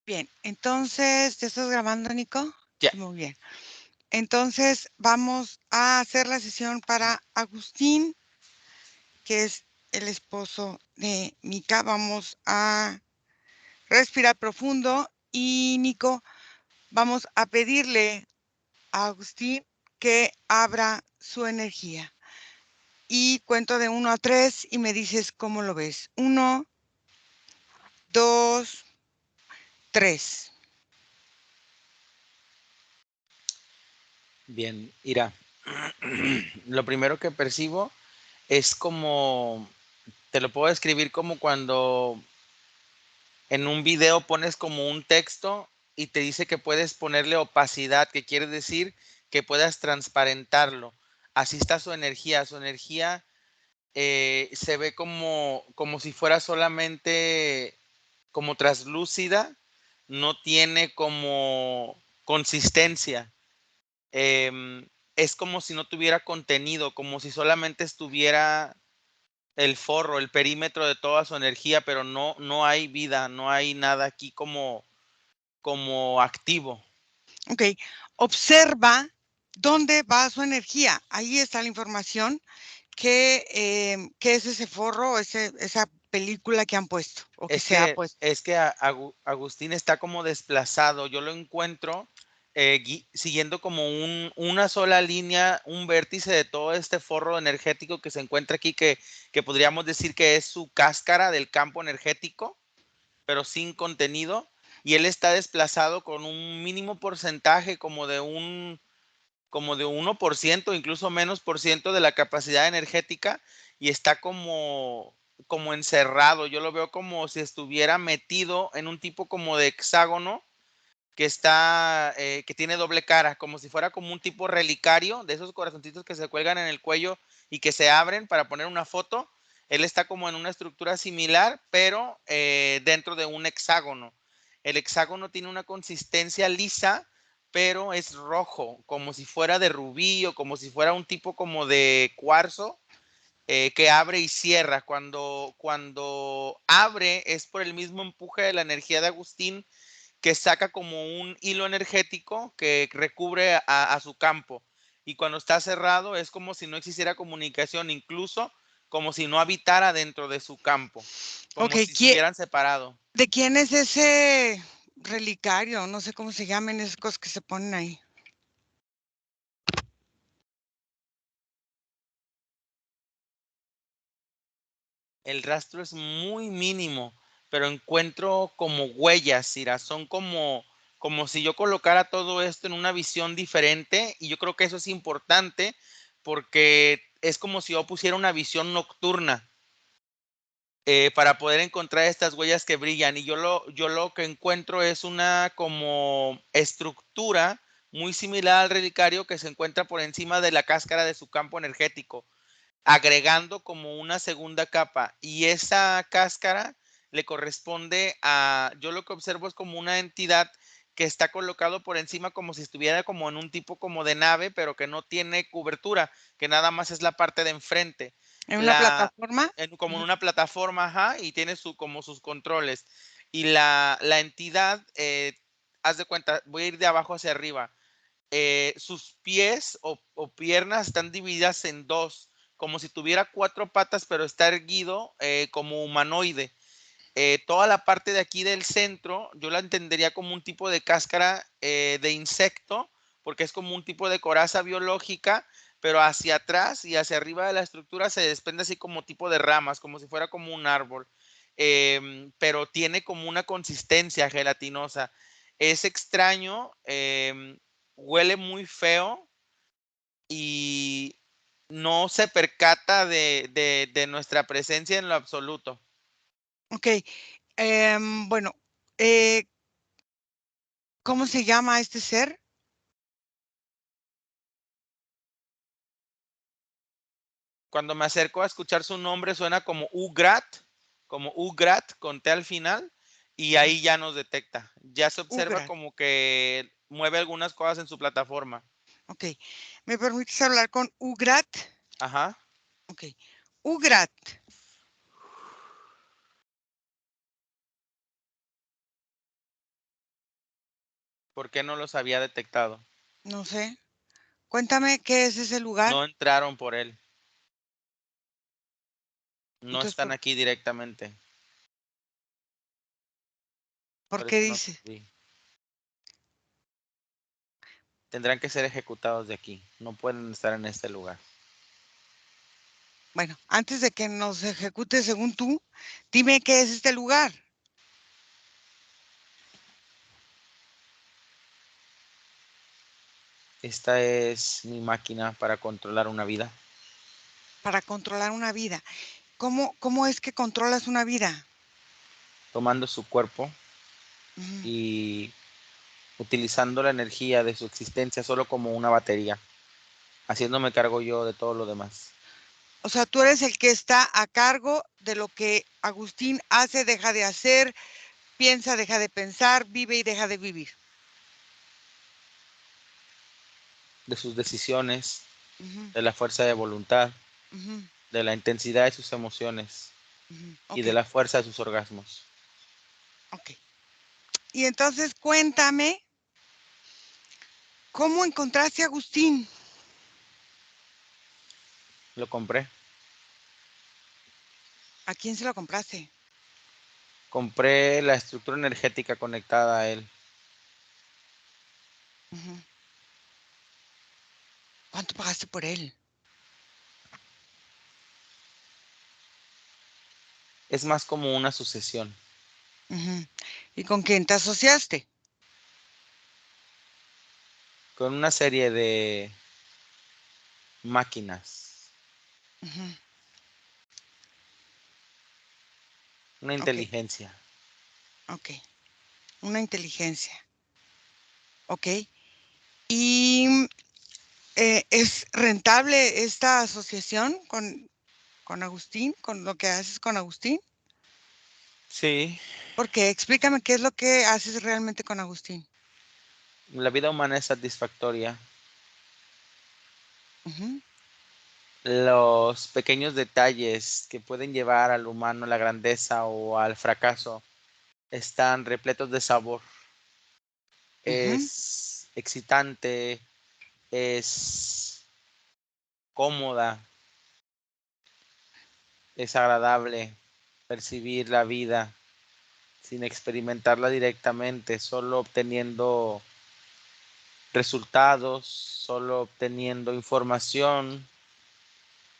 Bien, entonces, ¿te estás grabando, Nico? Ya. Muy bien. Entonces, vamos a hacer la sesión para Agustín, que es el esposo de Mica. Vamos a respirar profundo y, Nico, vamos a pedirle a Agustín que abra su energía. Y cuento de 1 a 3 y me dices cómo lo ves. 1, 2, 3. Bien, Ira. Lo primero que percibo es como, te lo puedo describir como cuando en un video pones como un texto y te dice que puedes ponerle opacidad, que quiere decir que puedas transparentarlo. Así está su energía. Su energía se ve como si fuera solamente como traslúcida, no tiene como consistencia. Es como si no tuviera contenido, como si solamente estuviera el forro, el perímetro de toda su energía, pero no hay vida, no hay nada aquí como activo. Ok, observa dónde va su energía. Ahí está la información que es ese forro, esa película que han puesto o que Es se ha que puesto. es que Agustín está como desplazado. Yo lo encuentro, siguiendo como una sola línea, un vértice de todo este forro energético que se encuentra aquí, que podríamos decir que es su cáscara del campo energético, pero sin contenido, y él está desplazado con un mínimo porcentaje como de 1%, incluso menos por ciento de la capacidad energética, y está como encerrado. Yo lo veo como si estuviera metido en un tipo como de hexágono que tiene doble cara, como si fuera como un tipo relicario de esos corazoncitos que se cuelgan en el cuello y que se abren para poner una foto. Él está como en una estructura similar, pero dentro de un hexágono. El hexágono tiene una consistencia lisa, pero es rojo, como si fuera de rubí o como si fuera un tipo como de cuarzo, que abre y cierra. Cuando abre es por el mismo empuje de la energía de Agustín, que saca como un hilo energético que recubre a su campo. Y cuando está cerrado es como si no existiera comunicación, incluso como si no habitara dentro de su campo, Ok, como si se hubieran separado. ¿de quién es ese relicario? No sé cómo se llaman esas cosas que se ponen ahí. El rastro es muy mínimo, pero encuentro como huellas, Ira, son como si yo colocara todo esto en una visión diferente, y yo creo que eso es importante porque es como si yo pusiera una visión nocturna, para poder encontrar estas huellas que brillan. Y yo lo que encuentro es una como estructura muy similar al relicario que se encuentra por encima de la cáscara de su campo energético, agregando como una segunda capa. Y esa cáscara le corresponde yo lo que observo es como una entidad que está colocado por encima como si estuviera como en un tipo como de nave, pero que no tiene cobertura, que nada más es la parte de enfrente. ¿En una La, plataforma? como en Ujú. una plataforma, ajá, y tiene como sus controles. Y la entidad, haz de cuenta, voy a ir de abajo hacia arriba. Sus pies o piernas están divididas en dos, como si tuviera cuatro patas, pero está erguido, como humanoide. Toda la parte de aquí del centro, yo la entendería como un tipo de cáscara, de insecto, porque es como un tipo de coraza biológica, pero hacia atrás y hacia arriba de la estructura se desprende así como tipo de ramas, como si fuera como un árbol. Pero tiene como una consistencia gelatinosa. Es extraño, huele muy feo y no se percata de nuestra presencia en lo absoluto. Ok, bueno, eh, ¿cómo se llama este ser? Cuando me acerco a escuchar su nombre suena como Ugrat con T al final, y ahí ya nos detecta. Ya se observa Ugra. como que mueve algunas cosas en su plataforma. Ok, ¿me permites hablar con Ugrat? Ajá. Ok, Ugrat, ¿Por qué no los había detectado? No sé. Cuéntame qué es ese lugar. No entraron por él, no Entonces, están aquí directamente, ¿por por qué eso no dice? los vi. Tendrán que ser ejecutados de aquí, no pueden estar en este lugar. Bueno, antes de que nos ejecute según tú, dime qué es este lugar Esta es mi máquina para controlar una vida, para controlar una vida. ¿Cómo es que controlas una vida? tomando su cuerpo Ujú. y utilizando la energía de su existencia solo como una batería, haciéndome cargo yo de todo lo demás, O sea, tú eres el que está a cargo de lo que Agustín hace, deja de hacer, piensa, deja de pensar, vive y deja de vivir. de sus decisiones, Ujú, de la fuerza de voluntad, ujú, de la intensidad de sus emociones ujú. y Ok, de la fuerza de sus orgasmos. ok. Y entonces cuéntame, ¿cómo encontraste a Agustín? Lo compré. ¿A quién se lo compraste? Compré la estructura energética conectada a él. Ujú. ¿Cuánto pagaste por él? Es más como una sucesión, Ujú. ¿Y con quién te asociaste? con una serie de máquinas, Ujú. una Ok, inteligencia. ok. Una inteligencia. Ok. ¿Y es rentable esta asociación con Agustín, con lo que haces con Agustín? Sí, Porque explícame qué es lo que haces realmente con Agustín. la vida humana es satisfactoria. Ujú, Los pequeños detalles que pueden llevar al humano a la grandeza o al fracaso están repletos de sabor. ujú. Es excitante, es cómoda, es agradable percibir la vida sin experimentarla directamente, solo obteniendo resultados, solo obteniendo información,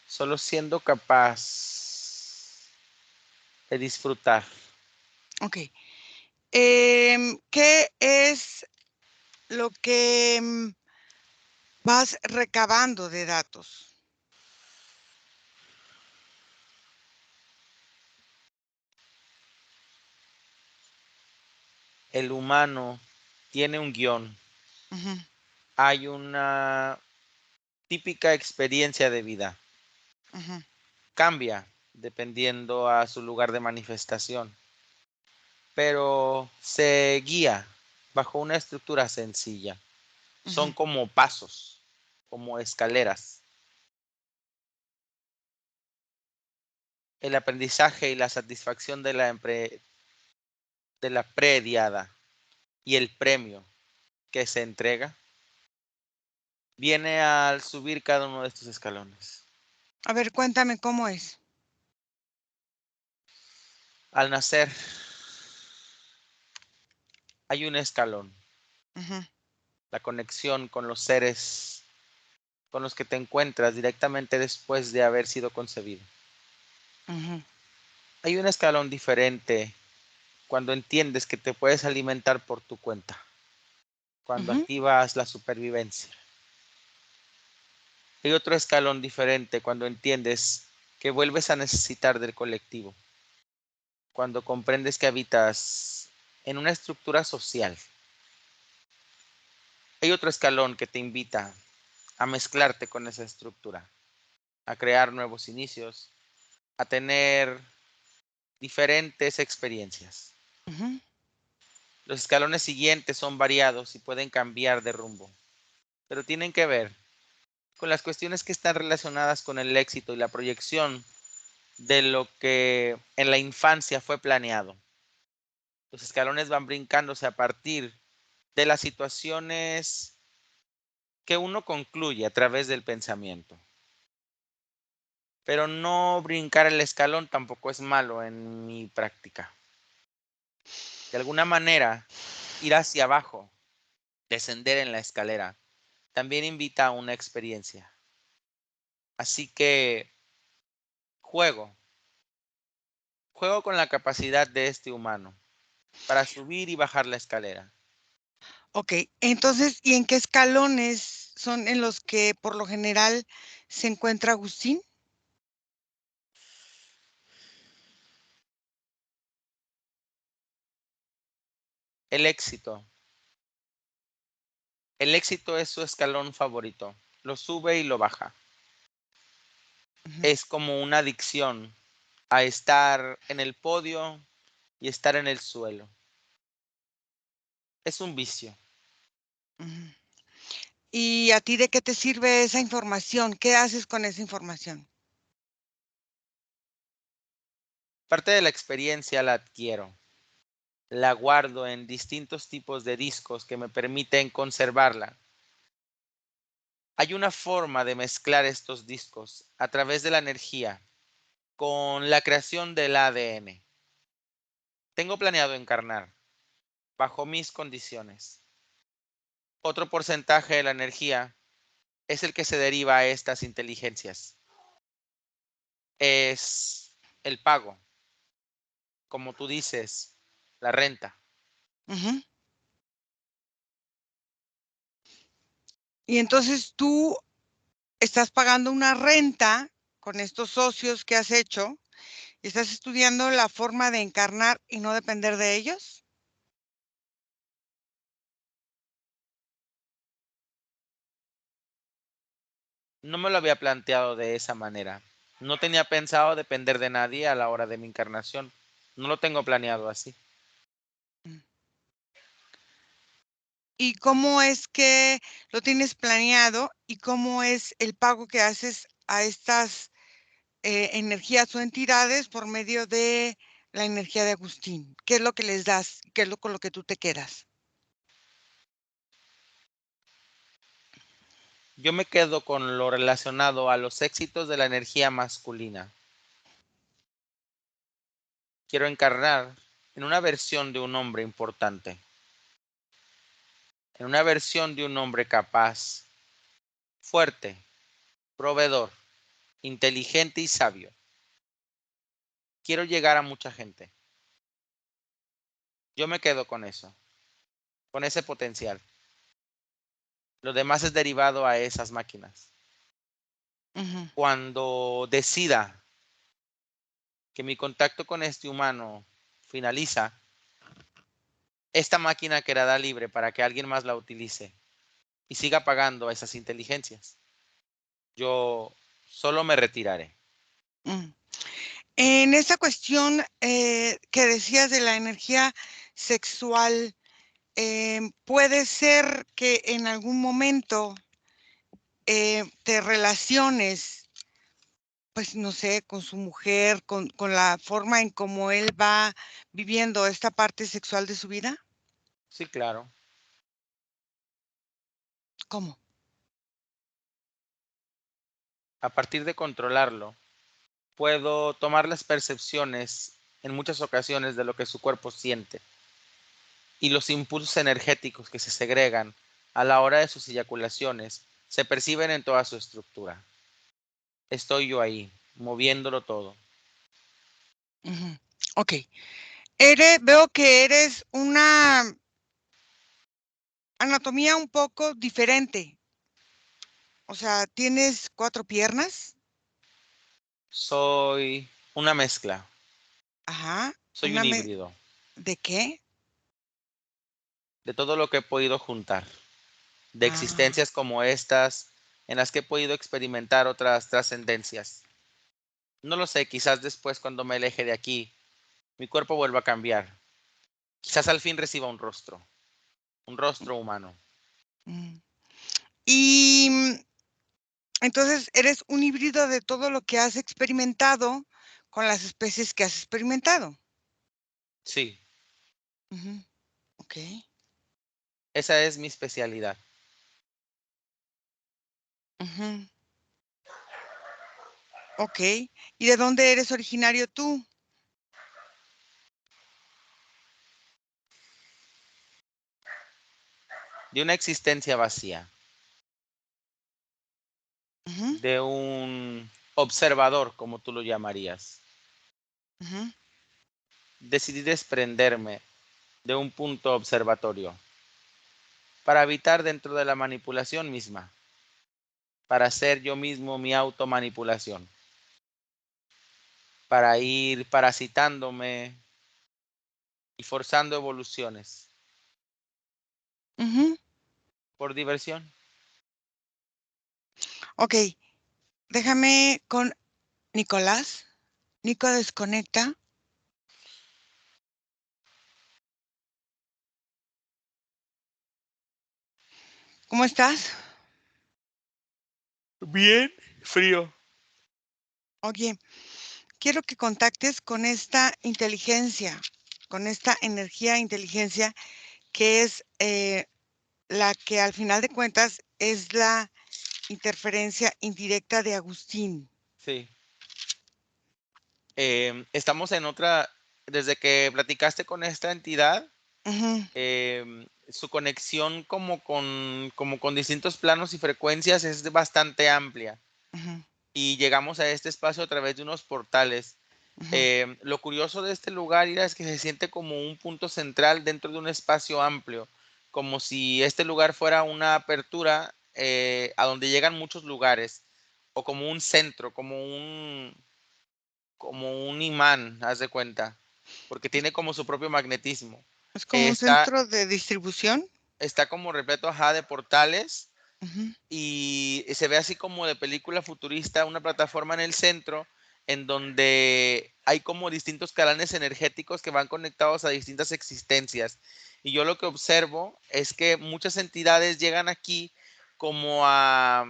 solo siendo capaz de disfrutar. Ok. ¿Qué es lo que vas recabando de datos? El humano tiene un guión, Ujú, hay una típica experiencia de vida, ujú, cambia dependiendo a su lugar de manifestación, pero se guía bajo una estructura sencilla. Son ujú. como pasos, como escaleras. El aprendizaje y la satisfacción de la prediada y el premio que se entrega viene al subir cada uno de estos escalones. A ver, cuéntame cómo es. Al nacer hay un escalón, Ujú, la conexión con los seres con los que te encuentras directamente después de haber sido concebido. ujú, Hay un escalón diferente cuando entiendes que te puedes alimentar por tu cuenta, cuando ujú, activas la supervivencia. Hay otro escalón diferente cuando entiendes que vuelves a necesitar del colectivo, cuando comprendes que habitas en una estructura social. Hay otro escalón que te invita a mezclarte con esa estructura, a crear nuevos inicios, a tener diferentes experiencias. ujú, Los escalones siguientes son variados y pueden cambiar de rumbo, pero tienen que ver con las cuestiones que están relacionadas con el éxito y la proyección de lo que en la infancia fue planeado. Los escalones van brincándose a partir de las situaciones que uno concluye a través del pensamiento. Pero no brincar el escalón tampoco es malo en mi práctica. De alguna manera, ir hacia abajo, descender en la escalera, también invita a una experiencia. Así que juego con la capacidad de este humano para subir y bajar la escalera. Okey, entonces, ¿y en qué escalones son en los que, por lo general, se encuentra Agustín? El éxito. El éxito es su escalón favorito. Lo sube y lo baja. Ujú, Es como una adicción a estar en el podio y estar en el suelo. Es un vicio. ujú. ¿Y a ti de qué te sirve esa información? ¿Qué haces con esa información? Parte de la experiencia la adquiero. La guardo en distintos tipos de discos que me permiten conservarla. Hay una forma de mezclar estos discos a través de la energía con la creación del ADN. Tengo planeado encarnar bajo mis condiciones. Otro porcentaje de la energía es el que se deriva a estas inteligencias. Es el pago, como tú dices, la renta. Ujú. Y entonces tú estás pagando una renta con estos socios que has hecho, y estás estudiando la forma de encarnar y no depender de ellos. No me lo había planteado de esa manera. No tenía pensado depender de nadie a la hora de mi encarnación. No lo tengo planeado así. Mm. ¿Y cómo es que lo tienes planeado y cómo es el pago que haces a estas, energías o entidades por medio de la energía de Agustín? ¿Qué es lo que les das? ¿Qué es lo con lo que tú te quedas? Yo me quedo con lo relacionado a los éxitos de la energía masculina. Quiero encarnar en una versión de un hombre importante, en una versión de un hombre capaz, fuerte, proveedor, inteligente y sabio. Quiero llegar a mucha gente. Yo me quedo con eso, con ese potencial. Lo demás es derivado a esas máquinas. Ujú, Cuando decida que mi contacto con este humano finaliza, esta máquina quedará libre para que alguien más la utilice y siga pagando a esas inteligencias. Yo solo me retiraré. mm. En esa cuestión, que decías de la energía sexual, puede ser que en algún momento, te relaciones, pues, no sé, con su mujer, con la forma en cómo él va viviendo esta parte sexual de su vida, Sí, claro. ¿cómo? A partir de controlarlo, puedo tomar las percepciones en muchas ocasiones de lo que su cuerpo siente y los impulsos energéticos que se segregan a la hora de sus eyaculaciones se perciben en toda su estructura. Estoy yo ahí, moviéndolo todo. Ujú, okey. Veo que eres una anatomía un poco diferente, o sea, ¿tienes 4 piernas? Soy una mezcla, Ajá, soy una un me híbrido ¿de qué? de todo lo que he podido juntar, de Ah, existencias como estas en las que he podido experimentar otras trascendencias. No lo sé, quizás después cuando me aleje de aquí, mi cuerpo vuelva a cambiar. Quizás al fin reciba un rostro humano. mm. Y, entonces, eres un híbrido de todo lo que has experimentado con las especies que has experimentado. Sí, Ujú, okey. Esa es mi especialidad. Ujú. Ok. ¿Y de dónde eres originario tú? De una existencia vacía, Ujú, de un observador, como tú lo llamarías. ujú, Decidí desprenderme de un punto observatorio para habitar dentro de la manipulación misma, para ser yo mismo mi automanipulación, para ir parasitándome y forzando evoluciones ujú. por diversión. Ok. Déjame con Nicolás. Nico desconecta. ¿Cómo estás? Bien, frío. Oye, quiero que contactes con esta inteligencia, con esta energía inteligencia que es la que al final de cuentas es la interferencia indirecta de Agustín. Sí. Estamos en otra, desde que platicaste con esta entidad, Ujú, su conexión como con distintos planos y frecuencias es bastante amplia. ujú, Y llegamos a este espacio a través de unos portales. ujú, Lo curioso de este lugar, Ira, es que se siente como un punto central dentro de un espacio amplio, como si este lugar fuera una apertura a donde llegan muchos lugares, o como un centro, como un imán, haz de cuenta, porque tiene como su propio magnetismo. es como un Está, centro de distribución. está como repleto, ajá, de portales Ujú, y se ve así como de película futurista, una plataforma en el centro en donde hay como distintos canales energéticos que van conectados a distintas existencias. Y yo lo que observo es que muchas entidades llegan aquí como a,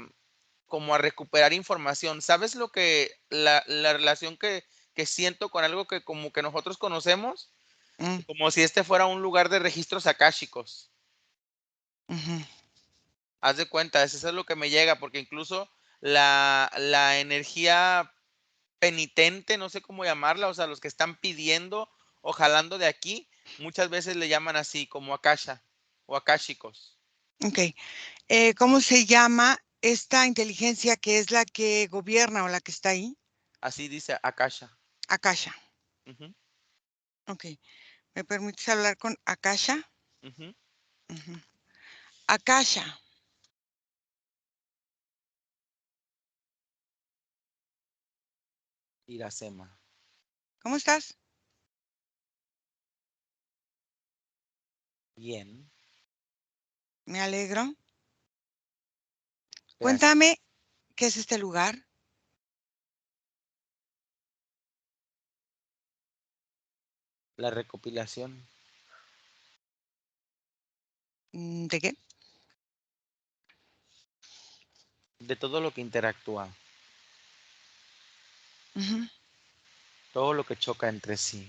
como a recuperar información. ¿Sabes lo que la relación que siento con algo que como que nosotros conocemos? mm, Como si este fuera un lugar de registros akáshicos. ujú. Haz de cuenta, eso es lo que me llega, porque incluso la energía penitente, no sé cómo llamarla, o sea, los que están pidiendo o jalando de aquí, muchas veces le llaman así, como akasha o akáshicos. Ok. ¿Cómo se llama esta inteligencia que es la que gobierna o la que está ahí? Así dice akasha. Akasha. Ujú, Ok. ¿Me permites hablar con Akasha? ujú. Ujú. Akasha, Iracema. ¿cómo estás? Bien. Me alegro. Gracias. Cuéntame qué es este lugar. La recopilación ¿De qué? de todo lo que interactúa, Ujú, todo lo que choca entre sí,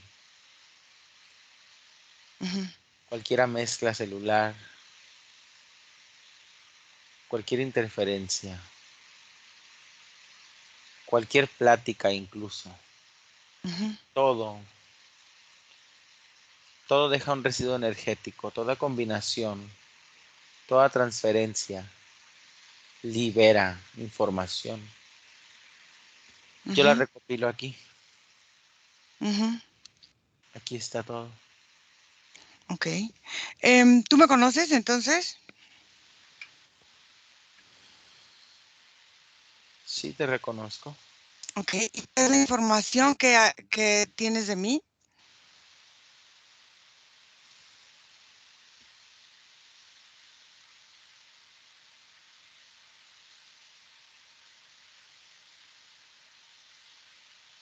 ujú, cualquier mezcla celular, cualquier interferencia, cualquier plática incluso, ujú, todo, todo deja un residuo energético, toda combinación, toda transferencia libera información. Yo la ujú, recopilo aquí, ujú. aquí está todo. Ok. ¿Tú me conoces entonces? Sí, te reconozco. Ok. ¿Y qué es la información que tienes de mí?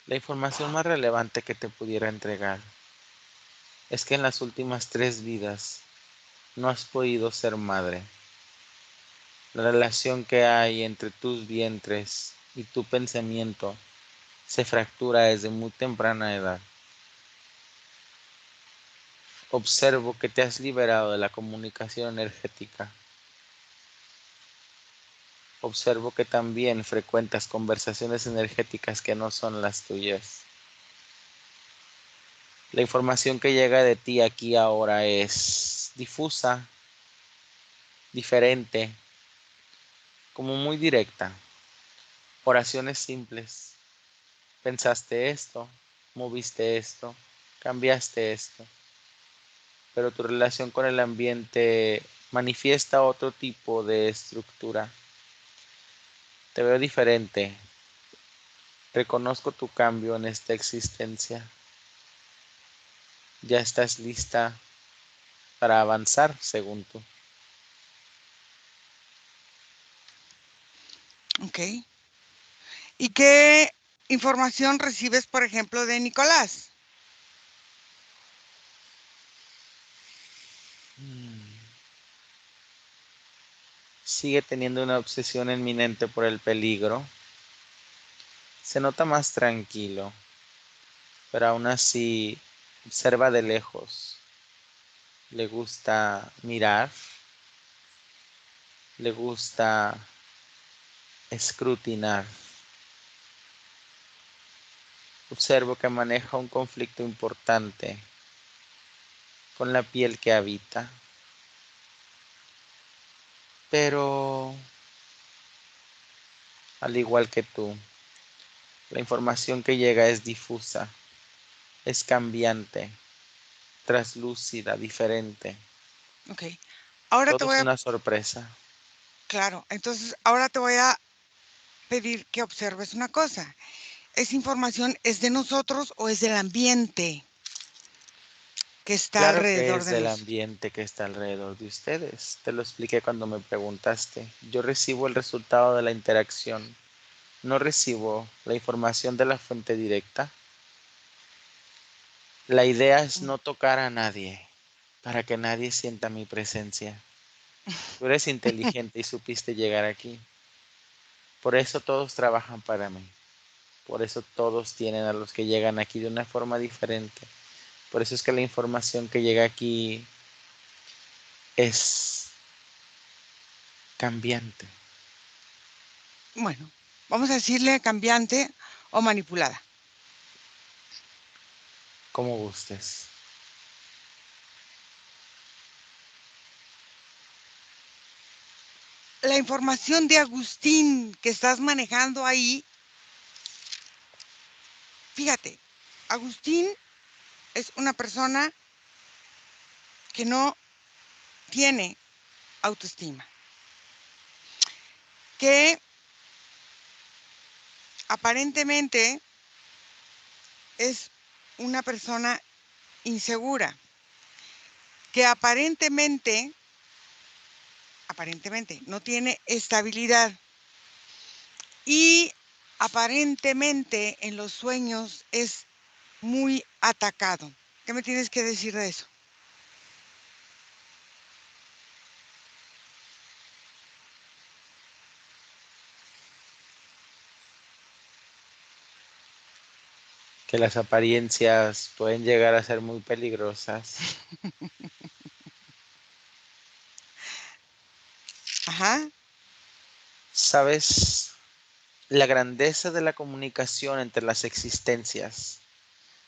La información más relevante que te pudiera entregar es que en las últimas 3 vidas no has podido ser madre. La relación que hay entre tus vientres y tu pensamiento se fractura desde muy temprana edad. Observo que te has liberado de la comunicación energética. Observo que también frecuentas conversaciones energéticas que no son las tuyas. La información que llega de ti aquí ahora es difusa, diferente, como muy directa. Oraciones simples. Pensaste esto, moviste esto, cambiaste esto. Pero tu relación con el ambiente manifiesta otro tipo de estructura. Te veo diferente. Reconozco tu cambio en esta existencia. Ya estás lista para avanzar, según tú. Ok. ¿Y qué información recibes, por ejemplo, de Nicolás? Sigue teniendo una obsesión inminente por el peligro. Se nota más tranquilo, pero aún así observa de lejos. Le gusta mirar, le gusta escrutinar. Observo que maneja un conflicto importante con la piel que habita. Pero, al igual que tú, la información que llega es difusa, es cambiante, traslúcida, diferente. Ok. Ahora te Todo voy es a, una sorpresa. claro, entonces ahora te voy a pedir que observes una cosa. ¿Esa información es de nosotros o es del ambiente que está Claro que alrededor es de del nosotros? ambiente que está alrededor de ustedes. Te lo expliqué cuando me preguntaste. Yo recibo el resultado de la interacción. No recibo la información de la fuente directa. La idea es Mm. no tocar a nadie para que nadie sienta mi presencia. Tú eres inteligente y supiste llegar aquí. Por eso todos trabajan para mí. Por eso todos tienen a los que llegan aquí de una forma diferente. Por eso es que la información que llega aquí es cambiante, Bueno, vamos a decirle cambiante o manipulada. como gustes. La información de Agustín que estás manejando ahí, fíjate, Agustín es una persona que no tiene autoestima, que aparentemente es una persona insegura, que aparentemente no tiene estabilidad y aparentemente en los sueños es muy atacado. ¿Qué me tienes que decir de eso? Que las apariencias pueden llegar a ser muy peligrosas. Ajá. ¿Sabes la grandeza de la comunicación entre las existencias?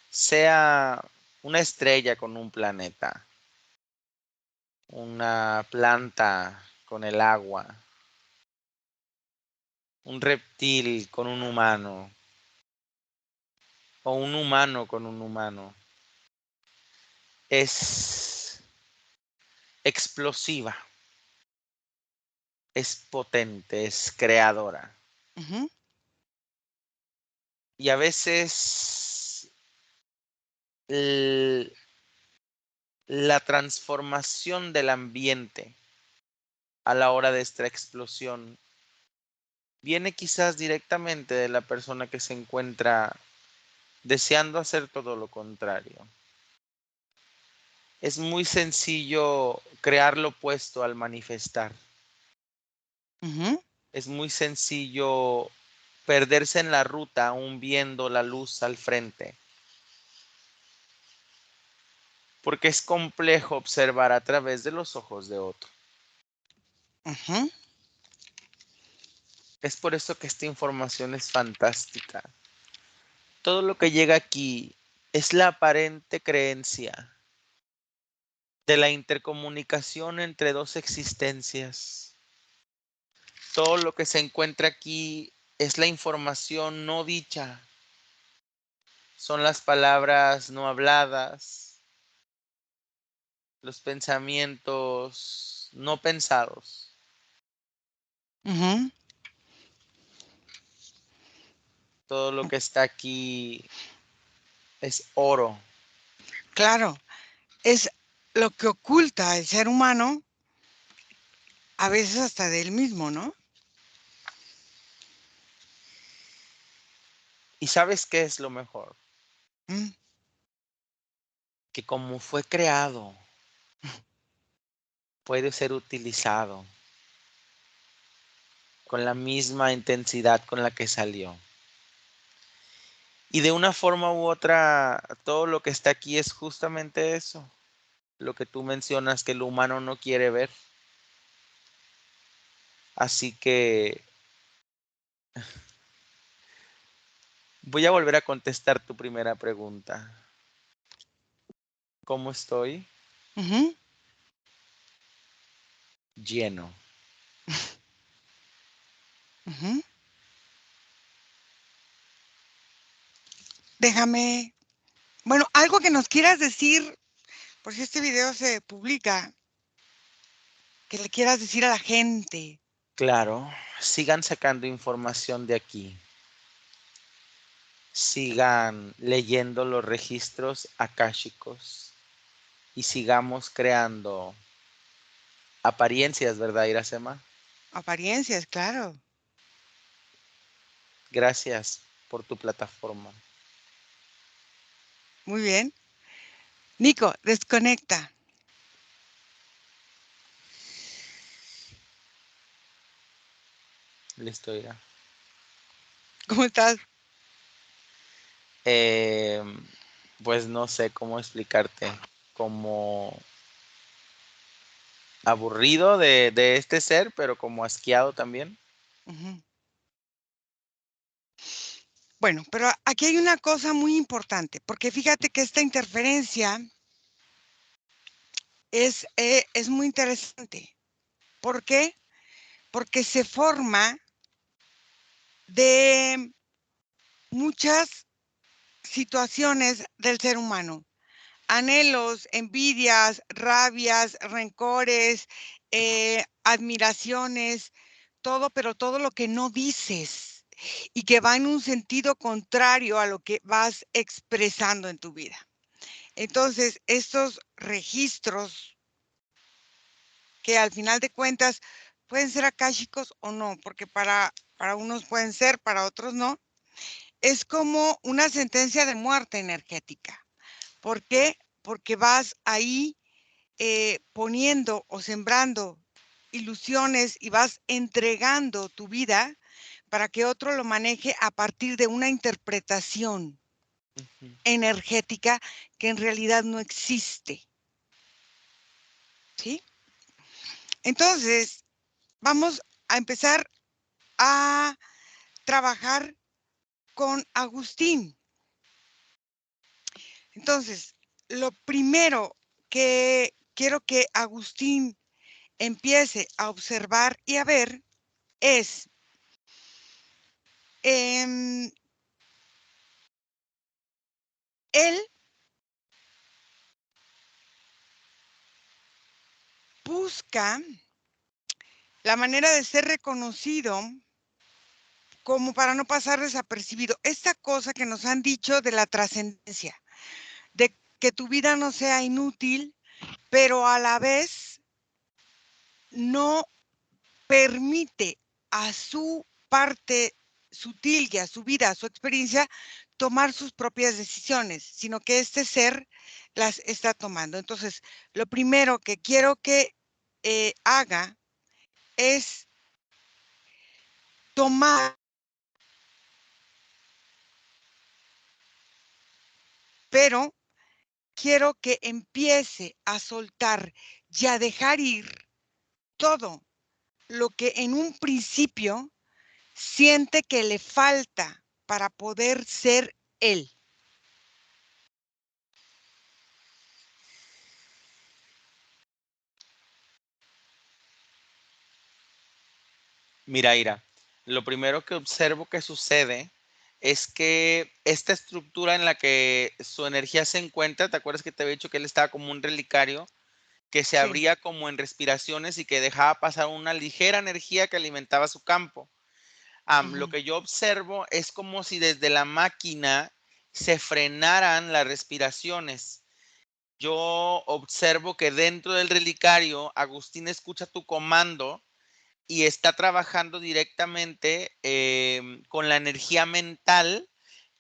Sea una estrella con un planeta, una planta con el agua, un reptil con un humano o un humano con un humano. Es explosiva, es potente, es creadora. Ujú. Y a veces l- la transformación del ambiente a la hora de esta explosión viene quizás directamente de la persona que se encuentra deseando hacer todo lo contrario. Es muy sencillo crear lo opuesto al manifestar. Ujú. Es muy sencillo perderse en la ruta aún viendo la luz al frente. porque es complejo observar a través de los ojos de otro. Ujú. Es por eso que esta información es fantástica. Todo lo que llega aquí es la aparente creencia de la intercomunicación entre dos existencias. Todo lo que se encuentra aquí es la información no dicha, son las palabras no habladas, los pensamientos no pensados. Ujú. Todo lo que está aquí es oro. Claro, es lo que oculta el ser humano, a veces hasta de él mismo, ¿no? ¿Y sabes qué es lo mejor? Mm. Que como fue creado, puede ser utilizado con la misma intensidad con la que salió. Y de una forma u otra, todo lo que está aquí es justamente eso, lo que tú mencionas que el humano no quiere ver. Así que voy a volver a contestar tu primera pregunta. ¿Cómo estoy? Ujú. Lleno. Ujú. Déjame, bueno, algo que nos quieras decir, por si este video se publica, que le quieras decir a la gente. Claro, sigan sacando información de aquí. Sigan leyendo los registros akáshicos y sigamos creando apariencias, ¿verdad, Iracema? Apariencias, claro. Gracias por tu plataforma. Muy bien. Nico, desconecta. Listo, Ira. ¿Cómo estás? Em, pues no sé cómo explicarte, como aburrido de este ser, pero como asqueado también. Ujú. Bueno, pero aquí hay una cosa muy importante, porque fíjate que esta interferencia es muy interesante. ¿Por qué? Porque se forma de muchas situaciones del ser humano. Anhelos, envidias, rabias, rencores, admiraciones, todo, pero todo lo que no dices y que va en un sentido contrario a lo que vas expresando en tu vida. Entonces, estos registros que al final de cuentas pueden ser akáshicos o no, porque para unos pueden ser, para otros no, es como una sentencia de muerte energética. ¿Por qué? Porque vas ahí poniendo o sembrando ilusiones y vas entregando tu vida para que otro lo maneje a partir de una interpretación Ujú. energética que en realidad no existe, ¿sí? Entonces, vamos a empezar a trabajar con Agustín. Entonces, lo primero que quiero que Agustín empiece a observar y a ver es, em, él busca la manera de ser reconocido como para no pasar desapercibido. Esta cosa que nos han dicho de la trascendencia, de que tu vida no sea inútil, pero a la vez no permite a su parte sutil y a su vida, a su experiencia, tomar sus propias decisiones, sino que este ser las está tomando. Entonces, lo primero que quiero que haga es tomar, pero quiero que empiece a soltar y a dejar ir todo lo que en un principio siente que le falta para poder ser él. Mira, Ira, lo primero que observo que sucede es que esta estructura en la que su energía se encuentra, ¿te acuerdas que te había dicho que él estaba como un relicario que se Sí. abría como en respiraciones y que dejaba pasar una ligera energía que alimentaba su campo? Lo Ujú. que yo observo es como si desde la máquina se frenaran las respiraciones. Yo observo que dentro del relicario, Agustín escucha tu comando y está trabajando directamente con la energía mental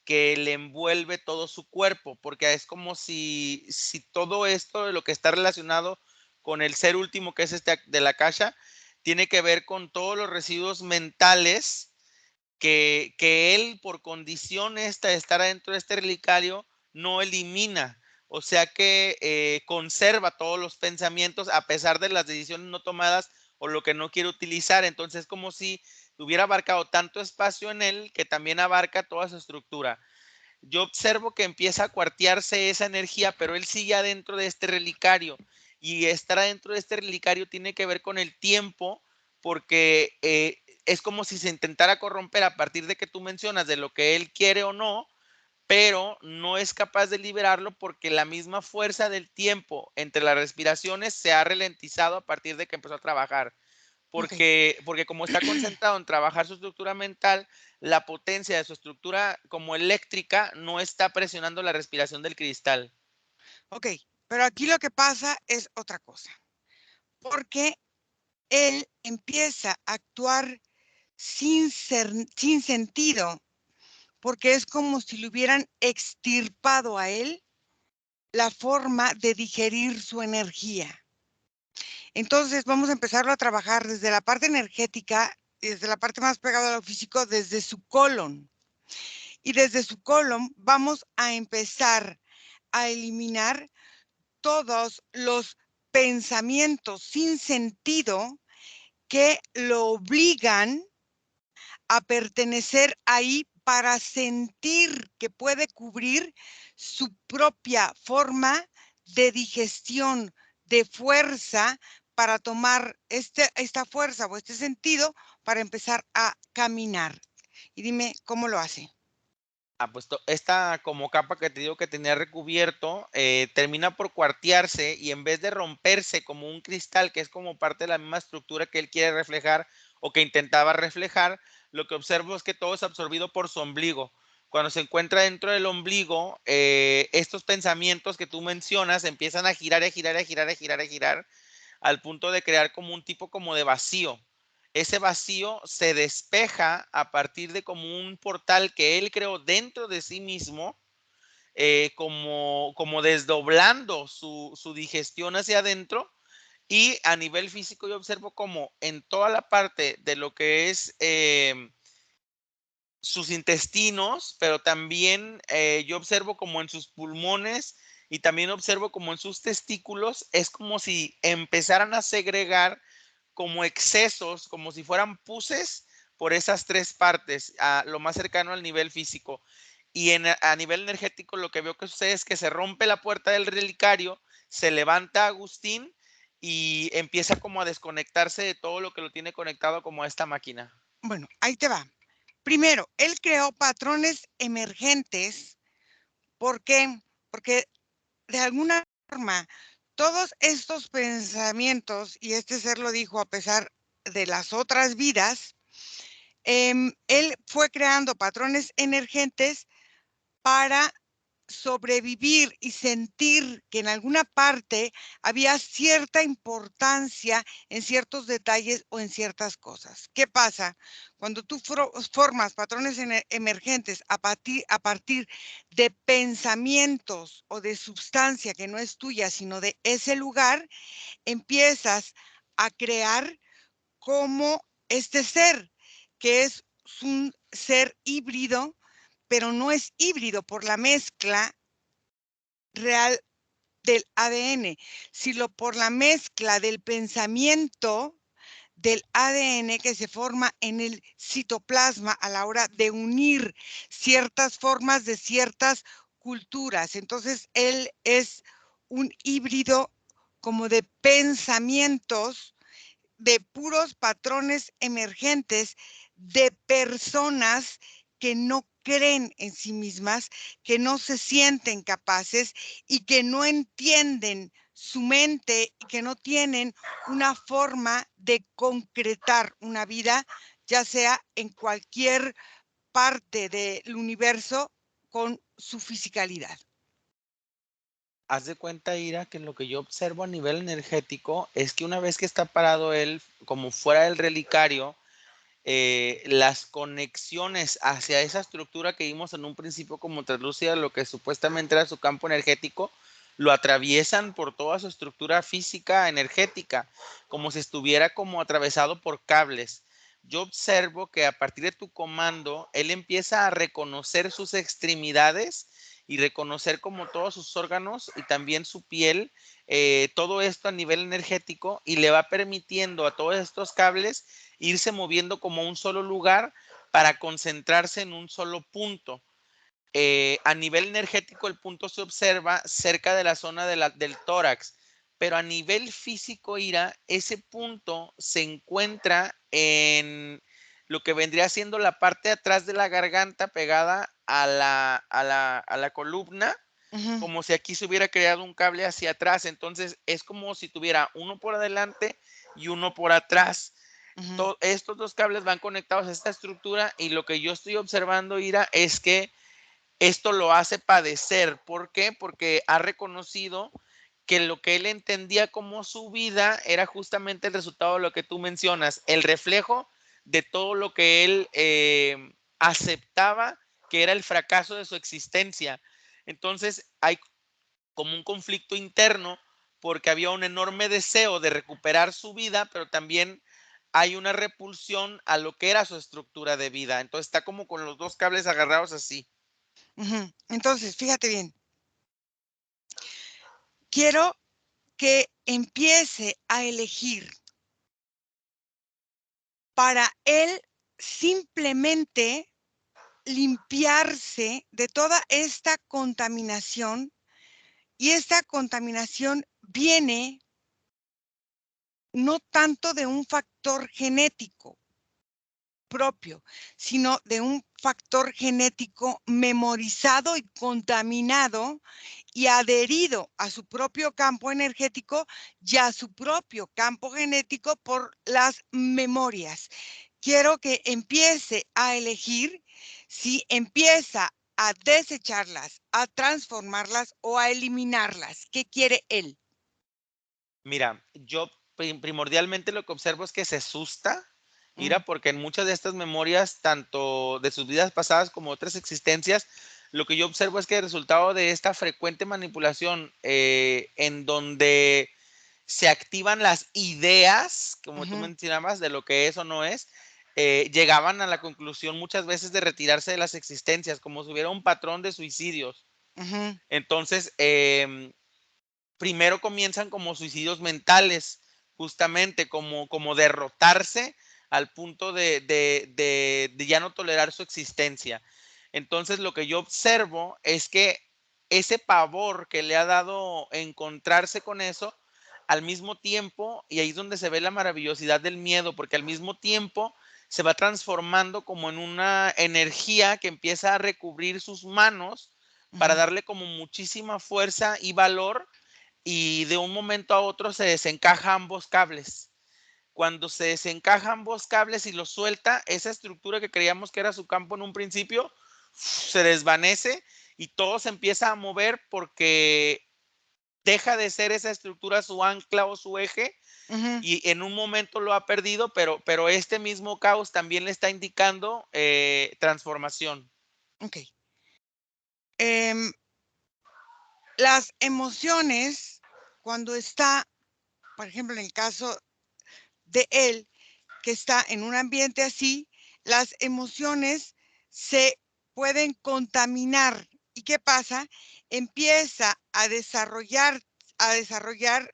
que le envuelve todo su cuerpo, porque es como si todo esto de lo que está relacionado con el ser último, que es este de la caja, tiene que ver con todos los residuos mentales que él, por condición esta de estar adentro de este relicario, no elimina. O sea que conserva todos los pensamientos a pesar de las decisiones no tomadas o lo que no quiere utilizar. Entonces, es como si hubiera abarcado tanto espacio en él que también abarca toda su estructura. Yo observo que empieza a cuartearse esa energía, pero él sigue adentro de este relicario. Y estar adentro de este relicario tiene que ver con el tiempo, porque es como si se intentara corromper a partir de que tú mencionas de lo que él quiere o no, pero no es capaz de liberarlo porque la misma fuerza del tiempo entre las respiraciones se ha ralentizado a partir de que empezó a trabajar. Ok. Porque como está concentrado en trabajar su estructura mental, la potencia de su estructura como eléctrica no está presionando la respiración del cristal. Ok, pero aquí lo que pasa es otra cosa, porque él empieza a actuar sin sentido, porque es como si le hubieran extirpado a él la forma de digerir su energía. Entonces vamos a empezarlo a trabajar desde la parte energética, desde la parte más pegada a lo físico, desde su colon. Y desde su colon vamos a empezar a eliminar todos los pensamientos sin sentido que lo obligan a pertenecer ahí para sentir que puede cubrir su propia forma de digestión, de fuerza, para tomar esta fuerza o este sentido para empezar a caminar. Y dime cómo lo hace. Pues esta como capa que te digo que tenía recubierto, termina por cuartearse y en vez de romperse como un cristal, que es como parte de la misma estructura que él quiere reflejar o que intentaba reflejar, lo que observo es que todo es absorbido por su ombligo. Cuando se encuentra dentro del ombligo, estos pensamientos que tú mencionas empiezan a girar, a girar, a girar, a girar, a girar, al punto de crear como un tipo como de vacío. Ese vacío se despeja a partir de como un portal que él creó dentro de sí mismo, como desdoblando su digestión hacia adentro. Y a nivel físico yo observo como en toda la parte de lo que es sus intestinos, pero también yo observo como en sus pulmones y también observo como en sus testículos, es como si empezaran a segregar como excesos, como si fueran puces por esas tres partes, a lo más cercano al nivel físico. Y a nivel energético lo que veo que sucede es que se rompe la puerta del relicario, se levanta Agustín y empieza como a desconectarse de todo lo que lo tiene conectado como a esta máquina. Bueno, ahí te va. Primero, él creó patrones emergentes. ¿Por qué? Porque de alguna forma todos estos pensamientos, y este ser lo dijo a pesar de las otras vidas, él fue creando patrones emergentes para sobrevivir y sentir que en alguna parte había cierta importancia en ciertos detalles o en ciertas cosas. ¿Qué pasa? Cuando tú formas patrones emergentes a partir de pensamientos o de sustancia que no es tuya, sino de ese lugar, empiezas a crear como este ser, que es un ser híbrido, pero no es híbrido por la mezcla real. del ADN, sino por la mezcla del pensamiento del ADN que se forma en el citoplasma a la hora de unir ciertas formas de ciertas culturas. Entonces, él es un híbrido como de pensamientos, de puros patrones emergentes de personas que no creen en sí mismas, que no se sienten capaces y que no entienden su mente y que no tienen una forma de concretar una vida, ya sea en cualquier parte del universo con su fisicalidad. Haz de cuenta, Ira, que lo que yo observo a nivel energético es que una vez que está parado él como fuera del relicario, las conexiones hacia esa estructura que vimos en un principio como translúcida, lo que supuestamente era su campo energético, lo atraviesan por toda su estructura física energética, como si estuviera como atravesado por cables. Yo observo que a partir de tu comando, él empieza a reconocer sus extremidades y reconocer como todos sus órganos y también su piel, todo esto a nivel energético, y le va permitiendo a todos estos cables irse moviendo como un solo lugar para concentrarse en un solo punto. A nivel energético, el punto se observa cerca de la zona del tórax, pero a nivel físico, Ira, ese punto se encuentra en lo que vendría siendo la parte de atrás de la garganta pegada a la columna, Ujú, como si aquí se hubiera creado un cable hacia atrás. Entonces es como si tuviera uno por adelante y uno por atrás. ujú, Estos dos cables van conectados a esta estructura, y lo que yo estoy observando, Ira, es que esto lo hace padecer. ¿Por qué? Porque ha reconocido que lo que él entendía como su vida era justamente el resultado de lo que tú mencionas, el reflejo de todo lo que él aceptaba que era el fracaso de su existencia. Entonces hay como un conflicto interno porque había un enorme deseo de recuperar su vida, pero también hay una repulsión a lo que era su estructura de vida. Entonces está como con los dos cables agarrados así. ujú. Entonces, fíjate bien, quiero que empiece a elegir para él simplemente limpiarse de toda esta contaminación, y esta contaminación viene no tanto de un factor genético propio, sino de un factor genético memorizado y contaminado y adherido a su propio campo energético y a su propio campo genético por las memorias. Quiero que empiece a elegir si empieza a desecharlas, a transformarlas o a eliminarlas. ¿Qué quiere él? Mira, yo primordialmente lo que observo es que se asusta, Mm, Ira, porque en muchas de estas memorias, tanto de sus vidas pasadas como otras existencias, lo que yo observo es que el resultado de esta frecuente manipulación, en donde se activan las ideas, como tú ujú, mencionabas, de lo que es o no es, llegaban a la conclusión muchas veces de retirarse de las existencias, como si hubiera un patrón de suicidios. ujú, Entonces, primero comienzan como suicidios mentales, justamente como derrotarse al punto de ya no tolerar su existencia. Entonces, lo que yo observo es que ese pavor que le ha dado encontrarse con eso, al mismo tiempo, y ahí es donde se ve la maravillosidad del miedo, porque al mismo tiempo se va transformando como en una energía que empieza a recubrir sus manos para ujú, darle como muchísima fuerza y valor, y de un momento a otro se desencaja ambos cables. Cuando se desencaja ambos cables y los suelta, esa estructura que creíamos que era su campo en un principio se desvanece y todo se empieza a mover porque deja de ser esa estructura su ancla o su eje, ujú. y en un momento lo ha perdido, pero este mismo caos también le está indicando transformación. Ok. Em, las emociones, cuando está, por ejemplo, en el caso de él, que está en un ambiente así, las emociones se pueden contaminar. ¿Y qué pasa? Empieza a desarrollarse a desarrollar,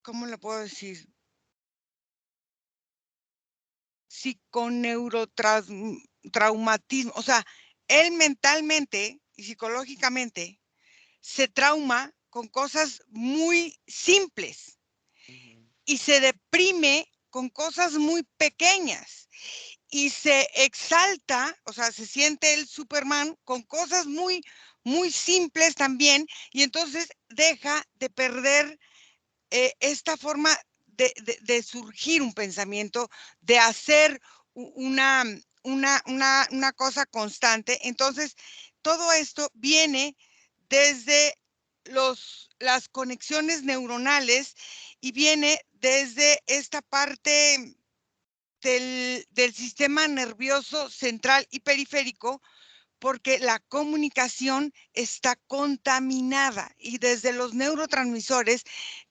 ¿cómo le puedo decir? Psiconeurotraumatismo, o sea, él mentalmente y psicológicamente se trauma con cosas muy simples Ujú. y se deprime con cosas muy pequeñas y se exalta, o sea, se siente el Superman con cosas muy, muy simples también, y entonces deja de perder esta forma de surgir un pensamiento, de hacer una cosa constante. Entonces, todo esto viene desde las conexiones neuronales y viene desde esta parte del sistema nervioso central y periférico, porque la comunicación está contaminada y desde los neurotransmisores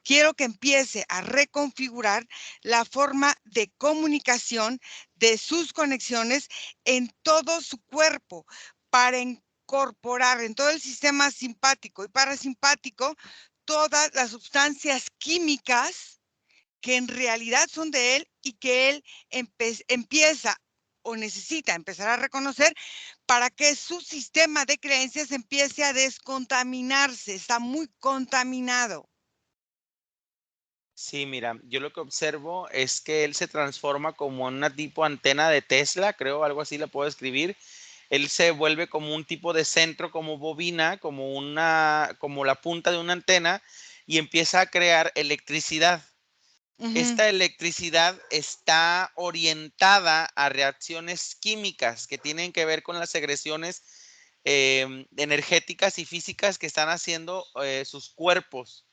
quiero que empiece a reconfigurar la forma de comunicación de sus conexiones en todo su cuerpo para incorporar en todo el sistema simpático y parasimpático todas las sustancias químicas que en realidad son de él y que él empieza o necesita empezar a reconocer para que su sistema de creencias empiece a descontaminarse. Está muy contaminado. Sí, mira, yo lo que observo es que él se transforma como en una tipo antena de Tesla, creo, algo así la puedo escribir. Él se vuelve como un tipo de centro, como bobina, como la punta de una antena y empieza a crear electricidad. Ujú, Esta electricidad está orientada a reacciones químicas que tienen que ver con las segresiones energéticas y físicas que están haciendo sus cuerpos,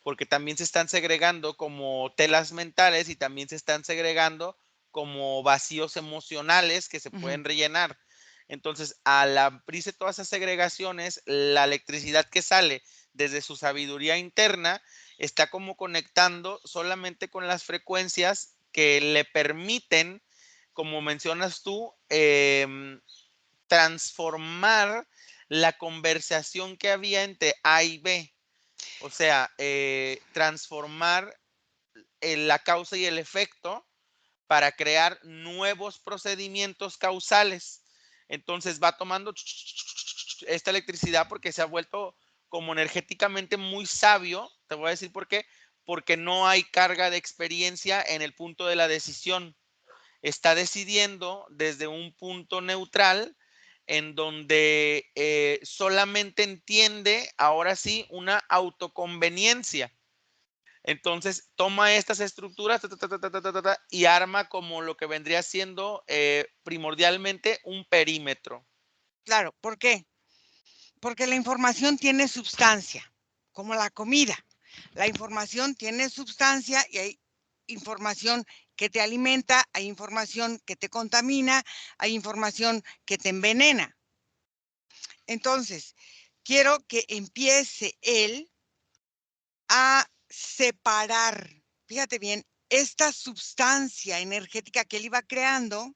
porque también se están segregando como telas mentales y también se están segregando como vacíos emocionales que se ujú. pueden rellenar. Entonces, al abrirse todas esas segregaciones, la electricidad que sale desde su sabiduría interna está como conectando solamente con las frecuencias que le permiten, como mencionas tú, transformar la conversación que había entre A y B. O sea, transformar la causa y el efecto para crear nuevos procedimientos causales. Entonces va tomando esta electricidad porque se ha vuelto como energéticamente muy sabio. Te voy a decir por qué. Porque no hay carga de experiencia en el punto de la decisión. Está decidiendo desde un punto neutral en donde solamente entiende ahora sí una autoconveniencia. Entonces toma estas estructuras y arma como lo que vendría siendo primordialmente un perímetro. Claro, ¿por qué? Porque la información tiene sustancia, como la comida. La información tiene sustancia y hay información que te alimenta, hay información que te contamina, hay información que te envenena. Entonces, quiero que empiece él a separar, fíjate bien, esta sustancia energética que él iba creando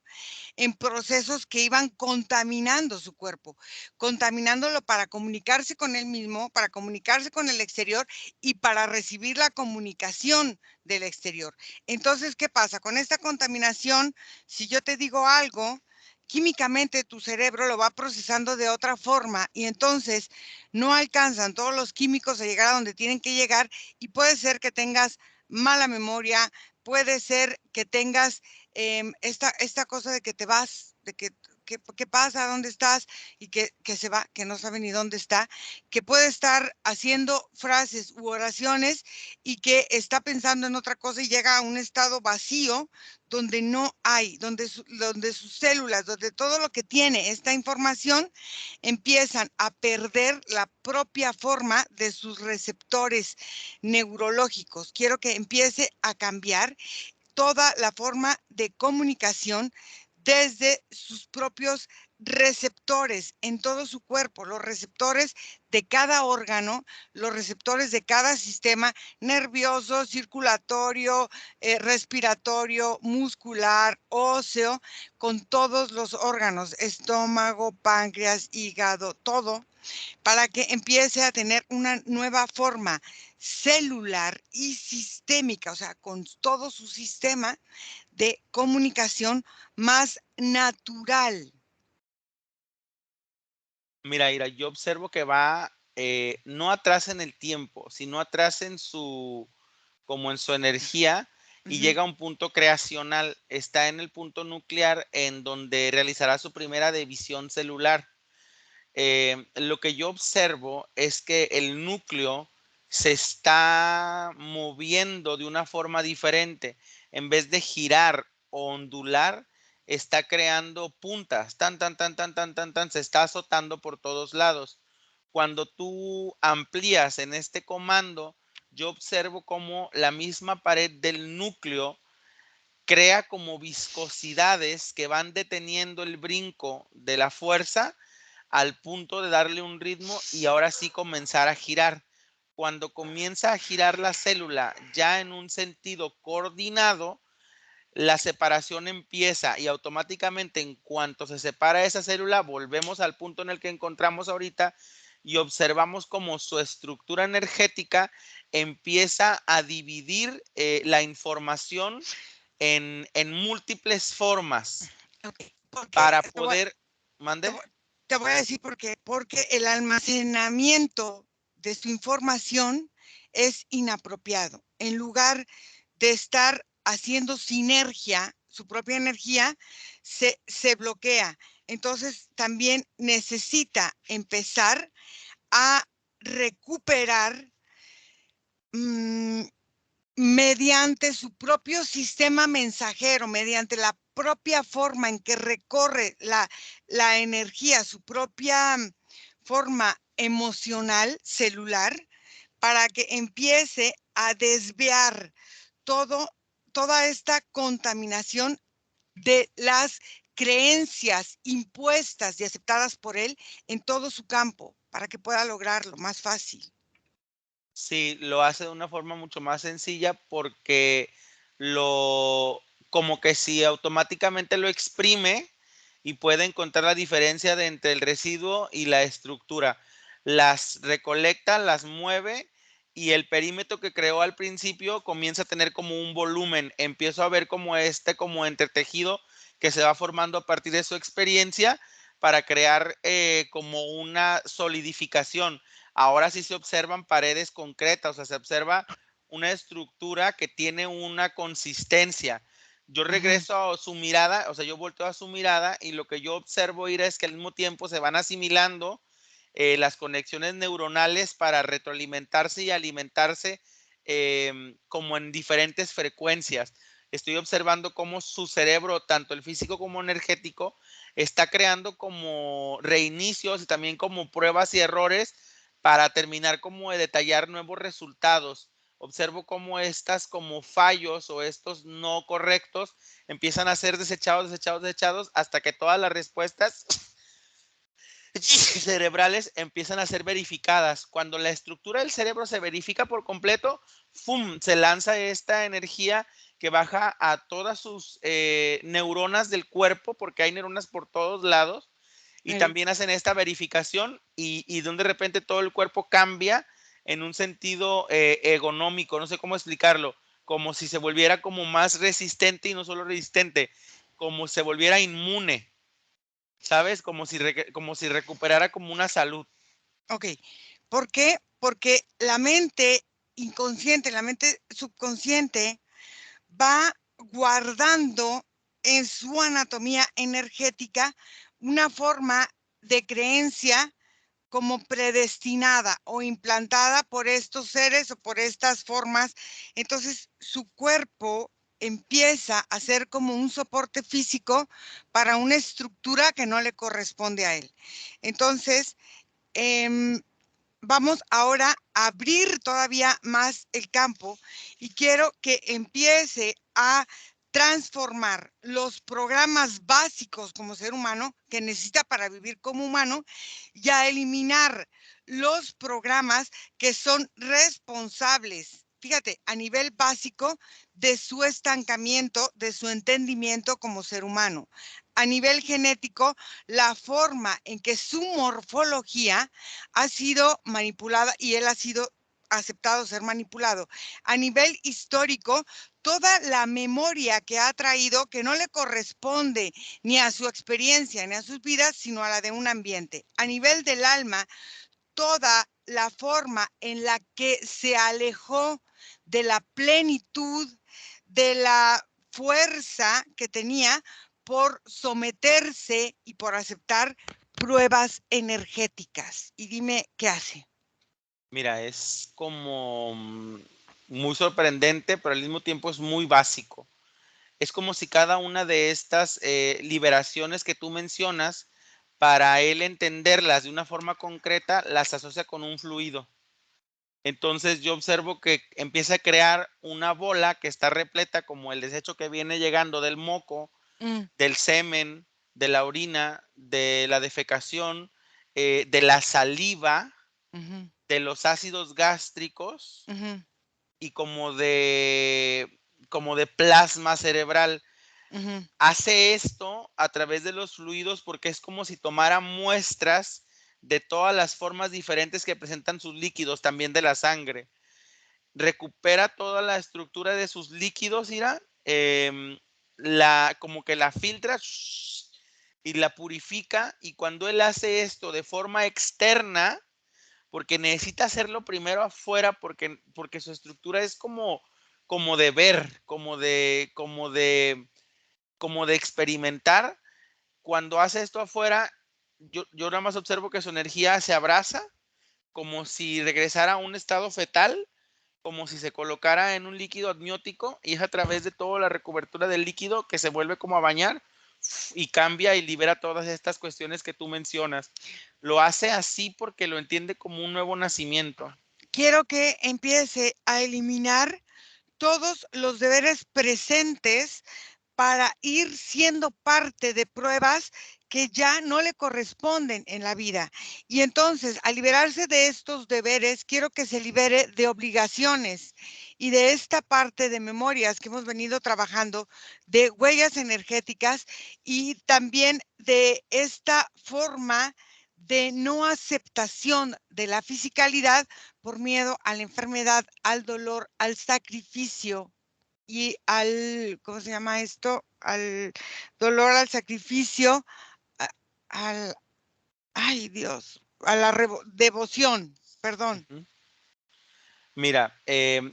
en procesos que iban contaminando su cuerpo, contaminándolo para comunicarse con él mismo, para comunicarse con el exterior y para recibir la comunicación del exterior. Entonces, ¿qué pasa? Con esta contaminación, si yo te digo algo, químicamente tu cerebro lo va procesando de otra forma y entonces no alcanzan todos los químicos a llegar a donde tienen que llegar y puede ser que tengas mala memoria, puede ser que tengas esta cosa de que te vas, de que qué pasa, dónde estás y que se va, que no sabe ni dónde está, que puede estar haciendo frases u oraciones y que está pensando en otra cosa y llega a un estado vacío donde no hay, donde sus células, donde todo lo que tiene esta información empiezan a perder la propia forma de sus receptores neurológicos. Quiero que empiece a cambiar toda la forma de comunicación desde sus propios receptores en todo su cuerpo, los receptores de cada órgano, los receptores de cada sistema nervioso, circulatorio, respiratorio, muscular, óseo, con todos los órganos, estómago, páncreas, hígado, todo, para que empiece a tener una nueva forma celular y sistémica, o sea, con todo su sistema de comunicación más natural. Mira, Ira, yo observo que va no atrás en el tiempo, sino atrás en su, como en su energía y Ujú. llega a un punto creacional. Está en el punto nuclear en donde realizará su primera división celular. Lo que yo observo es que el núcleo se está moviendo de una forma diferente. En vez de girar o ondular, está creando puntas, tan, tan, tan, tan, tan, tan, tan, se está azotando por todos lados. Cuando tú amplías en este comando, yo observo como la misma pared del núcleo crea como viscosidades que van deteniendo el brinco de la fuerza al punto de darle un ritmo y ahora sí comenzar a girar. Cuando comienza a girar la célula ya en un sentido coordinado, la separación empieza y automáticamente en cuanto se separa esa célula, volvemos al punto en el que encontramos ahorita y observamos cómo su estructura energética empieza a dividir la información en múltiples formas Ok, porque para te voy, poder, te mande. voy- te voy a decir por qué. Porque el almacenamiento de su información es inapropiado. En lugar de estar haciendo sinergia, su propia energía se bloquea. Entonces también necesita empezar a recuperar mm, mediante su propio sistema mensajero, mediante la propia forma en que recorre la energía, su propia forma emocional celular, para que empiece a desviar todo, toda esta contaminación de las creencias impuestas y aceptadas por él en todo su campo, para que pueda lograrlo más fácil. Sí, lo hace de una forma mucho más sencilla porque lo como que si automáticamente lo exprime y puede encontrar la diferencia de entre el residuo y la estructura. Las recolecta, las mueve y el perímetro que creó al principio comienza a tener como un volumen. Empiezo a ver como como entretejido que se va formando a partir de su experiencia para crear como una solidificación. Ahora sí se observan paredes concretas, o sea, se observa una estructura que tiene una consistencia. Yo Ujú. regreso a su mirada, o sea, yo volteo a su mirada y lo que yo observo, Ira, es que al mismo tiempo se van asimilando las conexiones neuronales para retroalimentarse y alimentarse como en diferentes frecuencias. Estoy observando cómo su cerebro, tanto el físico como energético, está creando como reinicios y también como pruebas y errores para terminar como de detallar nuevos resultados. Observo cómo estas como fallos o estos no correctos empiezan a ser desechados, desechados, desechados hasta que todas las respuestas cerebrales empiezan a ser verificadas. Cuando la estructura del cerebro se verifica por completo, ¡fum!, se lanza esta energía que baja a todas sus neuronas del cuerpo, porque hay neuronas por todos lados, y Ey. también hacen esta verificación y donde de repente todo el cuerpo cambia en un sentido ergonómico, no sé cómo explicarlo, como si se volviera como más resistente y no solo resistente, como se volviera inmune. ¿Sabes? Como si recuperara como una salud. Ok, ¿por qué? Porque la mente inconsciente, la mente subconsciente va guardando en su anatomía energética una forma de creencia como predestinada o implantada por estos seres o por estas formas. Entonces, su cuerpo empieza a ser como un soporte físico para una estructura que no le corresponde a él. Entonces, em, vamos ahora a abrir todavía más el campo y quiero que empiece a transformar los programas básicos como ser humano que necesita para vivir como humano y a eliminar los programas que son responsables, fíjate, a nivel básico de su estancamiento, de su entendimiento como ser humano. A nivel genético, la forma en que su morfología ha sido manipulada y él ha sido aceptado ser manipulado. A nivel histórico, toda la memoria que ha traído que no le corresponde ni a su experiencia ni a sus vidas, sino a la de un ambiente. A nivel del alma, toda la forma en la que se alejó de la plenitud, de la fuerza que tenía por someterse y por aceptar pruebas energéticas. Y dime, ¿qué hace? Mira, es como muy sorprendente, pero al mismo tiempo es muy básico. Es como si cada una de estas liberaciones que tú mencionas, para él entenderlas de una forma concreta, las asocia con un fluido. Entonces yo observo que empieza a crear una bola que está repleta como el desecho que viene llegando del moco, Mm, del semen, de la orina, de la defecación, de la saliva, ujú, de los ácidos gástricos ujú, y como de plasma cerebral. ujú, Hace esto a través de los fluidos porque es como si tomara muestras de todas las formas diferentes que presentan sus líquidos, también de la sangre. Recupera toda la estructura de sus líquidos, Ira, como que la filtra y la purifica. Y cuando él hace esto de forma externa, porque necesita hacerlo primero afuera, porque su estructura es como de ver, como de experimentar. Cuando hace esto afuera, yo nada más observo que su energía se abraza, como si regresara a un estado fetal, como si se colocara en un líquido amniótico, y es a través de toda la recobertura del líquido que se vuelve como a bañar y cambia y libera todas estas cuestiones que tú mencionas. Lo hace así porque lo entiende como un nuevo nacimiento. quiero que empiece a eliminar todos los deberes presentes para ir siendo parte de pruebas que ya no le corresponden en la vida. Y entonces, al liberarse de estos deberes, quiero que se libere de obligaciones y de esta parte de memorias que hemos venido trabajando, de huellas energéticas y también de esta forma de no aceptación de la fisicalidad por miedo a la enfermedad, al dolor, al sacrificio y al, ¿cómo se llama esto? Al dolor, al sacrificio, a- al, ay Dios, a la devoción, perdón. Ujú. Mira,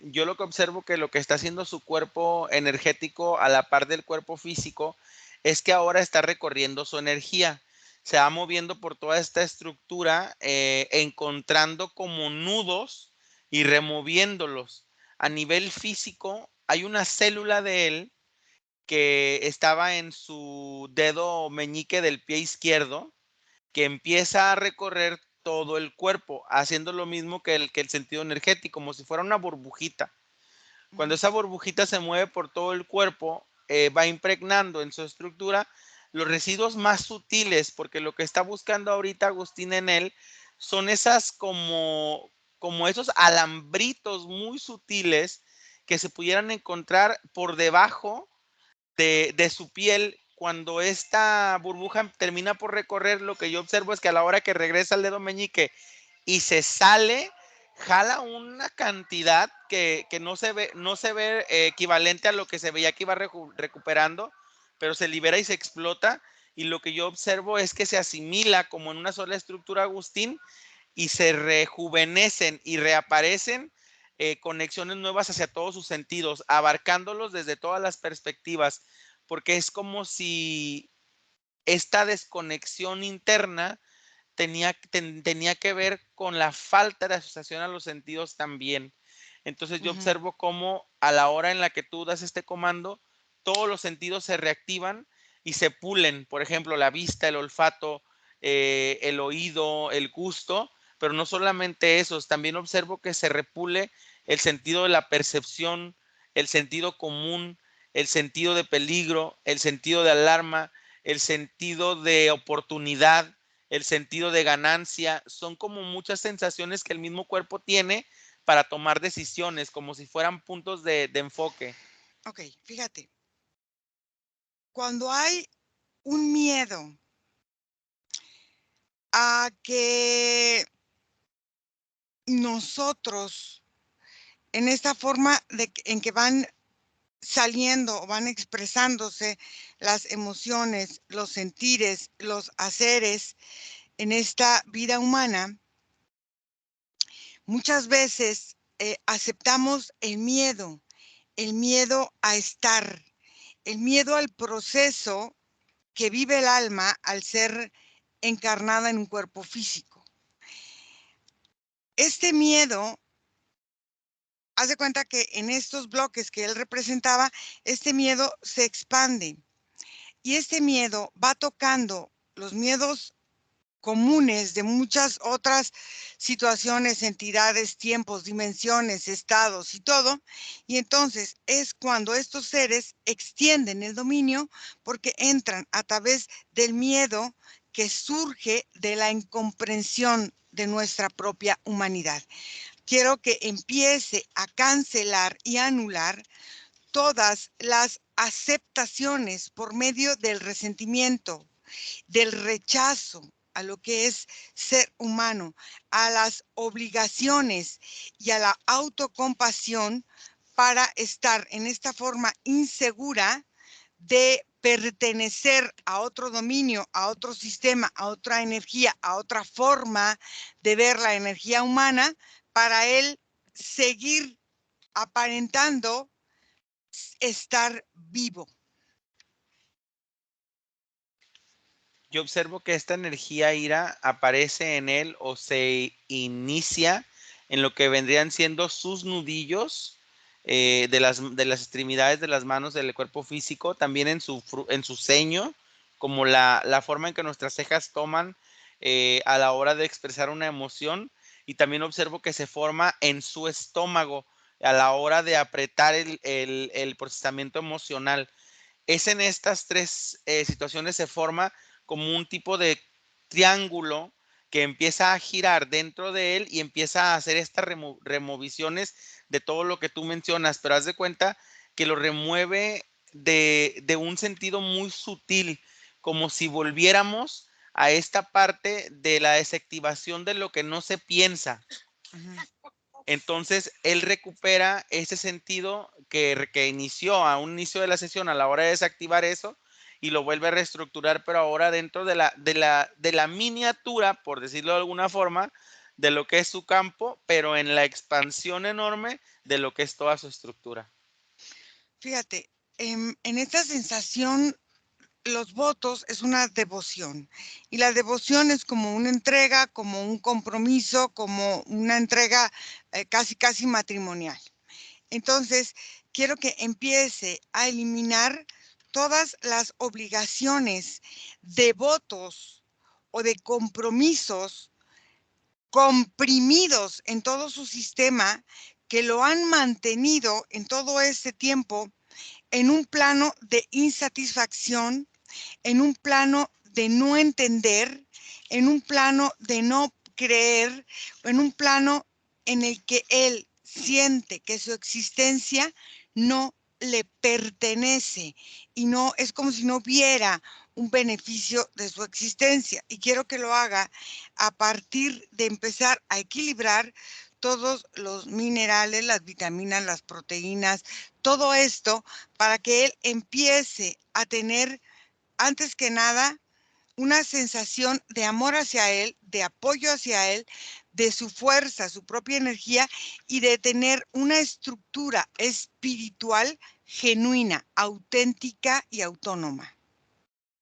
yo lo que observo que lo que está haciendo su cuerpo energético a la par del cuerpo físico es que ahora está recorriendo su energía. Se va moviendo por toda esta estructura, encontrando como nudos y removiéndolos. A nivel físico, hay una célula de él que estaba en su dedo meñique del pie izquierdo, que empieza a recorrer todo el cuerpo, haciendo lo mismo que el sentido energético, como si fuera una burbujita. Cuando Ujú, esa burbujita se mueve por todo el cuerpo, va impregnando en su estructura los residuos más sutiles, porque lo que está buscando ahorita Agustín en él son esas como esos alambritos muy sutiles que se pudieran encontrar por debajo de su piel. Cuando esta burbuja termina por recorrer, lo que yo observo es que a la hora que regresa el dedo meñique y se sale, jala una cantidad que no se ve equivalente a lo que se veía que iba recuperando, pero se libera y se explota. Y lo que yo observo es que se asimila como en una sola estructura, Agustín, y se rejuvenecen y reaparecen conexiones nuevas hacia todos sus sentidos, abarcándolos desde todas las perspectivas, porque es como si esta desconexión interna tenía que ver con la falta de asociación a los sentidos también. Entonces yo ujú, observo cómo a la hora en la que tú das este comando, todos los sentidos se reactivan y se pulen. Por ejemplo, la vista, el olfato, el oído, el gusto, pero no solamente esos, también observo que se repule el sentido de la percepción, el sentido común, el sentido de peligro, el sentido de alarma, el sentido de oportunidad, el sentido de ganancia. Son como muchas sensaciones que el mismo cuerpo tiene para tomar decisiones, como si fueran puntos de enfoque. Ok, fíjate, cuando hay un miedo a que nosotros, en esta forma en que van saliendo o van expresándose las emociones, los sentires, los haceres en esta vida humana, muchas veces aceptamos el miedo a estar, el miedo al proceso que vive el alma al ser encarnada en un cuerpo físico. Este miedo, haz de cuenta que en estos bloques que él representaba, este miedo se expande y este miedo va tocando los miedos comunes de muchas otras situaciones, entidades, tiempos, dimensiones, estados y todo. Y entonces es cuando estos seres extienden el dominio porque entran a través del miedo que surge de la incomprensión de nuestra propia humanidad. Quiero que empiece a cancelar y anular todas las aceptaciones por medio del resentimiento, del rechazo a lo que es ser humano, a las obligaciones y a la autocompasión para estar en esta forma insegura de pertenecer a otro dominio, a otro sistema, a otra energía, a otra forma de ver la energía humana, para él seguir aparentando estar vivo. Yo observo que esta energía ira aparece en él o se inicia en lo que vendrían siendo sus nudillos de las extremidades de las manos del cuerpo físico, también en su ceño, como la forma en que nuestras cejas toman a la hora de expresar una emoción, y también observo que se forma en su estómago a la hora de apretar el procesamiento emocional. Es en estas tres situaciones se forma como un tipo de triángulo que empieza a girar dentro de él y empieza a hacer estas removisiones de todo lo que tú mencionas, pero haz de cuenta que lo remueve de un sentido muy sutil, como si volviéramos a esta parte de la desactivación de lo que no se piensa. Ujú. Entonces, él recupera ese sentido que inició a un inicio de la sesión a la hora de desactivar eso y lo vuelve a reestructurar, pero ahora dentro de la miniatura, por decirlo de alguna forma, de lo que es su campo, pero en la expansión enorme de lo que es toda su estructura. Fíjate, en esta sensación los votos es una devoción y la devoción es como una entrega, como un compromiso, como una entrega casi, casi matrimonial. Entonces, quiero que empiece a eliminar todas las obligaciones de votos o de compromisos comprimidos en todo su sistema que lo han mantenido en todo este tiempo en un plano de insatisfacción, en un plano de no entender, en un plano de no creer, en un plano en el que él siente que su existencia no le pertenece y no es como si no viera un beneficio de su existencia. Y quiero que lo haga a partir de empezar a equilibrar todos los minerales, las vitaminas, las proteínas, todo esto para que él empiece a tener antes que nada, una sensación de amor hacia él, de apoyo hacia él, de su fuerza, su propia energía y de tener una estructura espiritual genuina, auténtica y autónoma.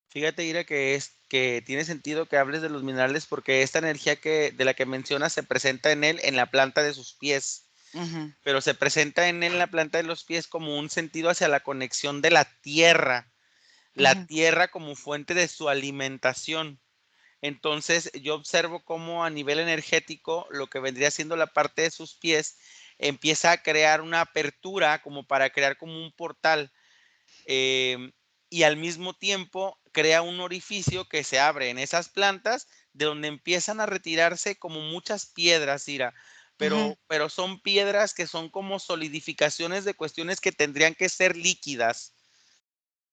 Fíjate, Ira, que tiene sentido que hables de los minerales porque esta energía de la que mencionas se presenta en él en la planta de sus pies, Ujú, pero se presenta en él en la planta de los pies como un sentido hacia la conexión de la ujú. tierra como fuente de su alimentación. Entonces, yo observo cómo a nivel energético, lo que vendría siendo la parte de sus pies empieza a crear una apertura como para crear como un portal. em, y al mismo tiempo crea un orificio que se abre en esas plantas, de donde empiezan a retirarse como muchas piedras, Ira, Ujú. pero son piedras que son como solidificaciones de cuestiones que tendrían que ser líquidas,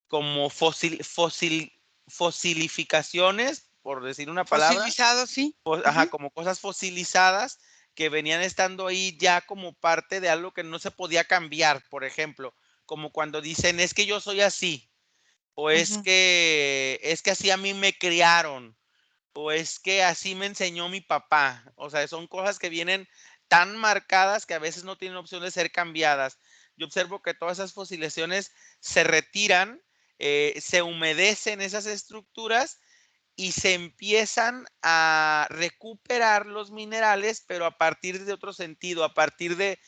como fosilificaciones, por decir una palabra, Fosilizado, sí. ajá, Ujú, como cosas fosilizadas que venían estando ahí ya como parte de algo que no se podía cambiar, por ejemplo, como cuando dicen: "Es que yo soy así", o ujú, es que así a mí me criaron", o es que así me enseñó mi papá. O sea, son cosas que vienen tan marcadas que a veces no tienen opción de ser cambiadas. Yo observo que todas esas fosilizaciones se retiran, se humedecen esas estructuras y se empiezan a recuperar los minerales, pero a partir de otro sentido, a partir de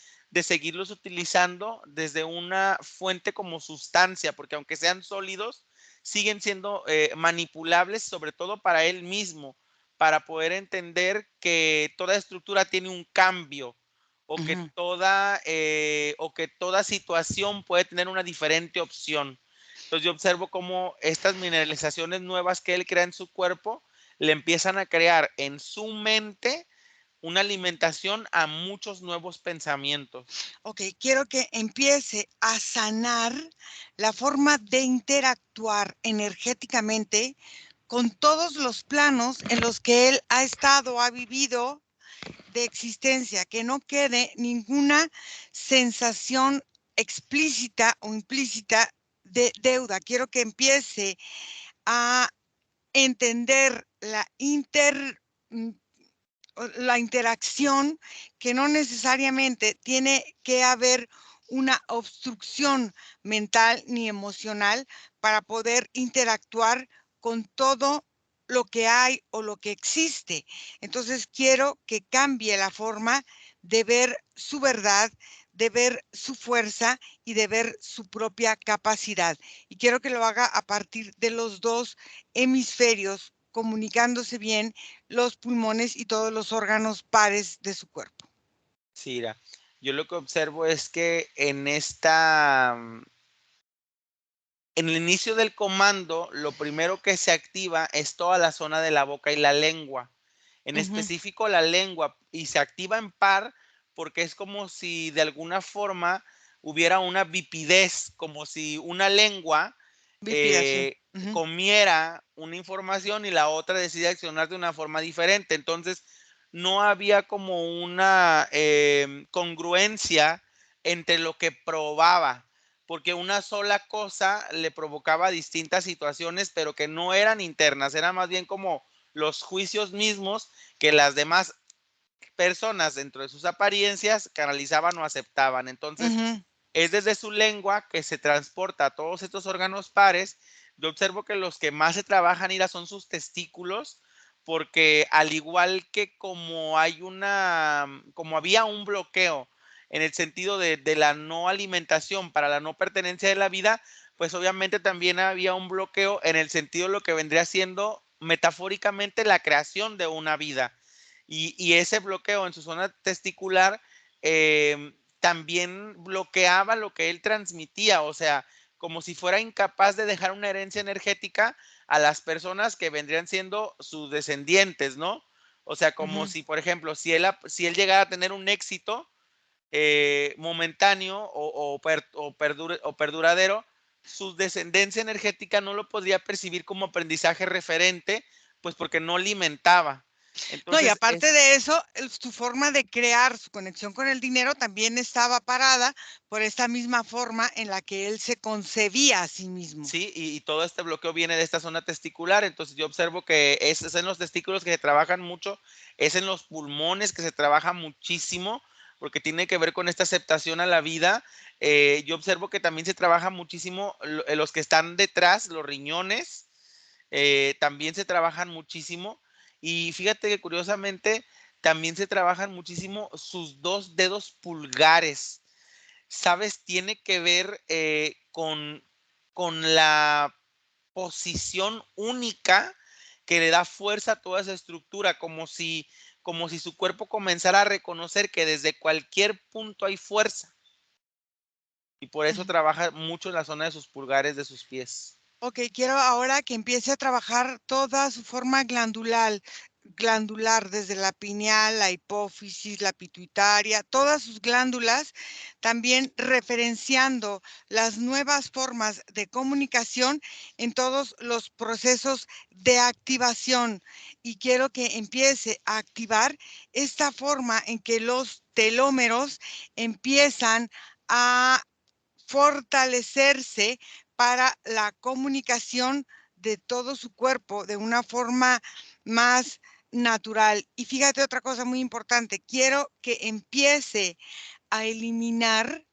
seguirlos utilizando desde una fuente como sustancia, porque aunque sean sólidos, siguen siendo manipulables, sobre todo para él mismo, para poder entender que toda estructura tiene un cambio ujú. o que toda situación puede tener una diferente opción. Entonces yo observo cómo estas mineralizaciones nuevas que él crea en su cuerpo le empiezan a crear en su mente una alimentación a muchos nuevos pensamientos. Okey, quiero que empiece a sanar la forma de interactuar energéticamente con todos los planos en los que él ha estado, ha vivido de existencia, que no quede ninguna sensación explícita o implícita de deuda. Quiero que empiece a entender mm, la interacción, que no necesariamente tiene que haber una obstrucción mental ni emocional para poder interactuar con todo lo que hay o lo que existe. Entonces quiero que cambie la forma de ver su verdad, de ver su fuerza y de ver su propia capacidad. Y quiero que lo haga a partir de los dos hemisferios, comunicándose bien los pulmones y todos los órganos pares de su cuerpo. Sí, mira, yo lo que observo es que en el inicio del comando, lo primero que se activa es toda la zona de la boca y la lengua. En Ujú, específico la lengua, y se activa en par porque es como si de alguna forma hubiera una bipidez, como si una lengua bipidación. Ujú, comiera una información y la otra decide accionar de una forma diferente. Entonces, no había como una congruencia entre lo que probaba, porque una sola cosa le provocaba distintas situaciones, pero que no eran internas, era más bien como los juicios mismos que las demás personas dentro de sus apariencias canalizaban o aceptaban. Entonces, ujú. es desde su lengua que se transporta a todos estos órganos pares. Yo observo que los que más se trabajan, Ira, son sus testículos, porque al igual que como había un bloqueo en el sentido de la no alimentación para la no pertenencia de la vida, pues obviamente también había un bloqueo en el sentido de lo que vendría siendo metafóricamente la creación de una vida. Y ese bloqueo en su zona testicular también bloqueaba lo que él transmitía, o sea, como si fuera incapaz de dejar una herencia energética a las personas que vendrían siendo sus descendientes, ¿no? O sea, como Ujú. si, por ejemplo, si él llegara a tener un éxito momentáneo o perduradero, su descendencia energética no lo podría percibir como aprendizaje referente, pues porque no alimentaba. No, y Entonces, aparte de eso, su forma de crear su conexión con el dinero también estaba parada por esta misma forma en la que él se concebía a sí mismo. sí, y todo este bloqueo viene de esta zona testicular, entonces yo observo que es en los testículos que se trabajan mucho, es en los pulmones que se trabaja muchísimo, porque tiene que ver con esta aceptación a la vida. Yo observo que también se trabaja muchísimo los que están detrás, los riñones, también se trabajan muchísimo. Y fíjate que curiosamente también se trabajan muchísimo sus dos dedos pulgares. ¿Sabes? Tiene que ver con la posición única que le da fuerza a toda esa estructura, como si su cuerpo comenzara a reconocer que desde cualquier punto hay fuerza. y por eso Ujú. trabaja mucho en la zona de sus pulgares de sus pies. Okey, quiero ahora que empiece a trabajar toda su forma glandular, desde la pineal, la hipófisis, la pituitaria, todas sus glándulas, también referenciando las nuevas formas de comunicación en todos los procesos de activación. Y quiero que empiece a activar esta forma en que los telómeros empiezan a fortalecerse para la comunicación de todo su cuerpo de una forma más natural. Y fíjate otra cosa muy importante, quiero que empiece a eliminar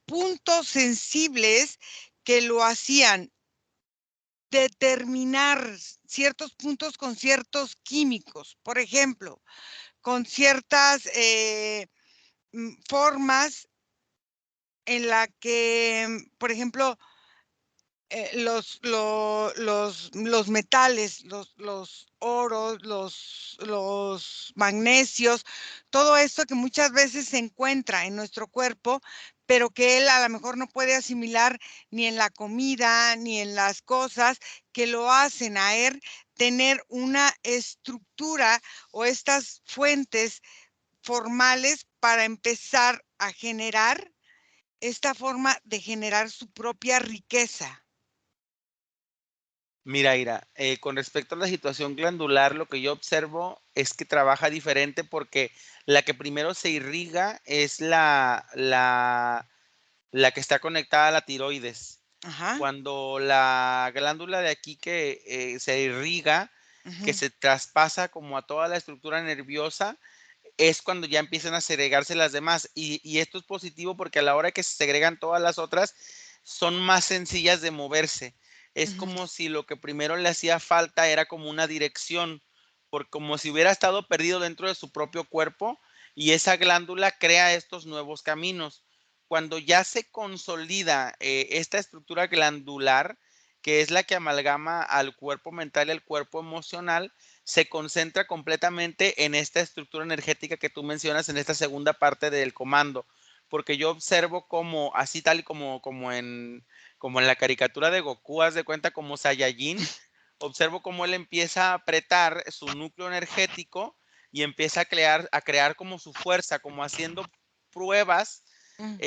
puntos sensibles que lo hacían determinar ciertos puntos con ciertos químicos, por ejemplo, con ciertas formas en la que, por ejemplo, los metales, los oros, los magnesios, todo esto que muchas veces se encuentra en nuestro cuerpo, pero que él a lo mejor no puede asimilar ni en la comida, ni en las cosas que lo hacen a él tener una estructura o estas fuentes formales para empezar a generar esta forma de generar su propia riqueza. Mira, Ira, con respecto a la situación glandular, lo que yo observo es que trabaja diferente porque la que primero se irriga es la que está conectada a la tiroides. Ajá, Cuando la glándula de aquí que se irriga, que ujú, se traspasa como a toda la estructura nerviosa, es cuando ya empiezan a segregarse las demás. Y esto es positivo porque a la hora que se segregan todas las otras, son más sencillas de moverse. Es ujú, como si lo que primero le hacía falta era como una dirección, por como si hubiera estado perdido dentro de su propio cuerpo y esa glándula crea estos nuevos caminos. Cuando ya se consolida esta estructura glandular, que es la que amalgama al cuerpo mental y al cuerpo emocional, se concentra completamente en esta estructura energética que tú mencionas en esta segunda parte del comando, porque yo observo como, así tal y como en la caricatura de Goku, haz de cuenta como Saiyajin, observo cómo él empieza a apretar su núcleo energético y empieza a crear como su fuerza, como haciendo pruebas, mm,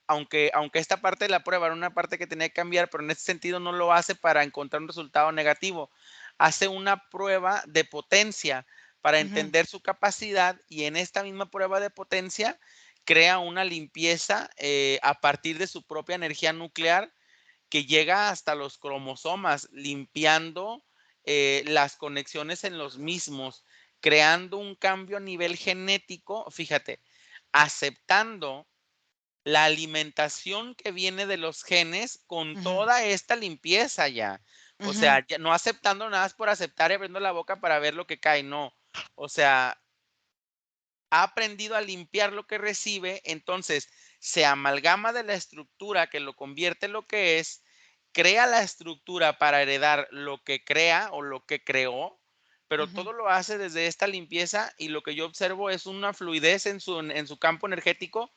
aunque esta parte de la prueba era una parte que tenía que cambiar, pero en este sentido no lo hace para encontrar un resultado negativo. Hace una prueba de potencia para ujú, entender su capacidad y en esta misma prueba de potencia crea una limpieza a partir de su propia energía nuclear que llega hasta los cromosomas, limpiando las conexiones en los mismos, creando un cambio a nivel genético, fíjate, aceptando la alimentación que viene de los genes con ujú, toda esta limpieza ya. O ujú, sea, ya no aceptando nada más por aceptar y abriendo la boca para ver lo que cae, no. O sea, ha aprendido a limpiar lo que recibe, entonces se amalgama de la estructura que lo convierte en lo que es, crea la estructura para heredar lo que crea o lo que creó, pero ujú, todo lo hace desde esta limpieza y lo que yo observo es una fluidez en su campo energético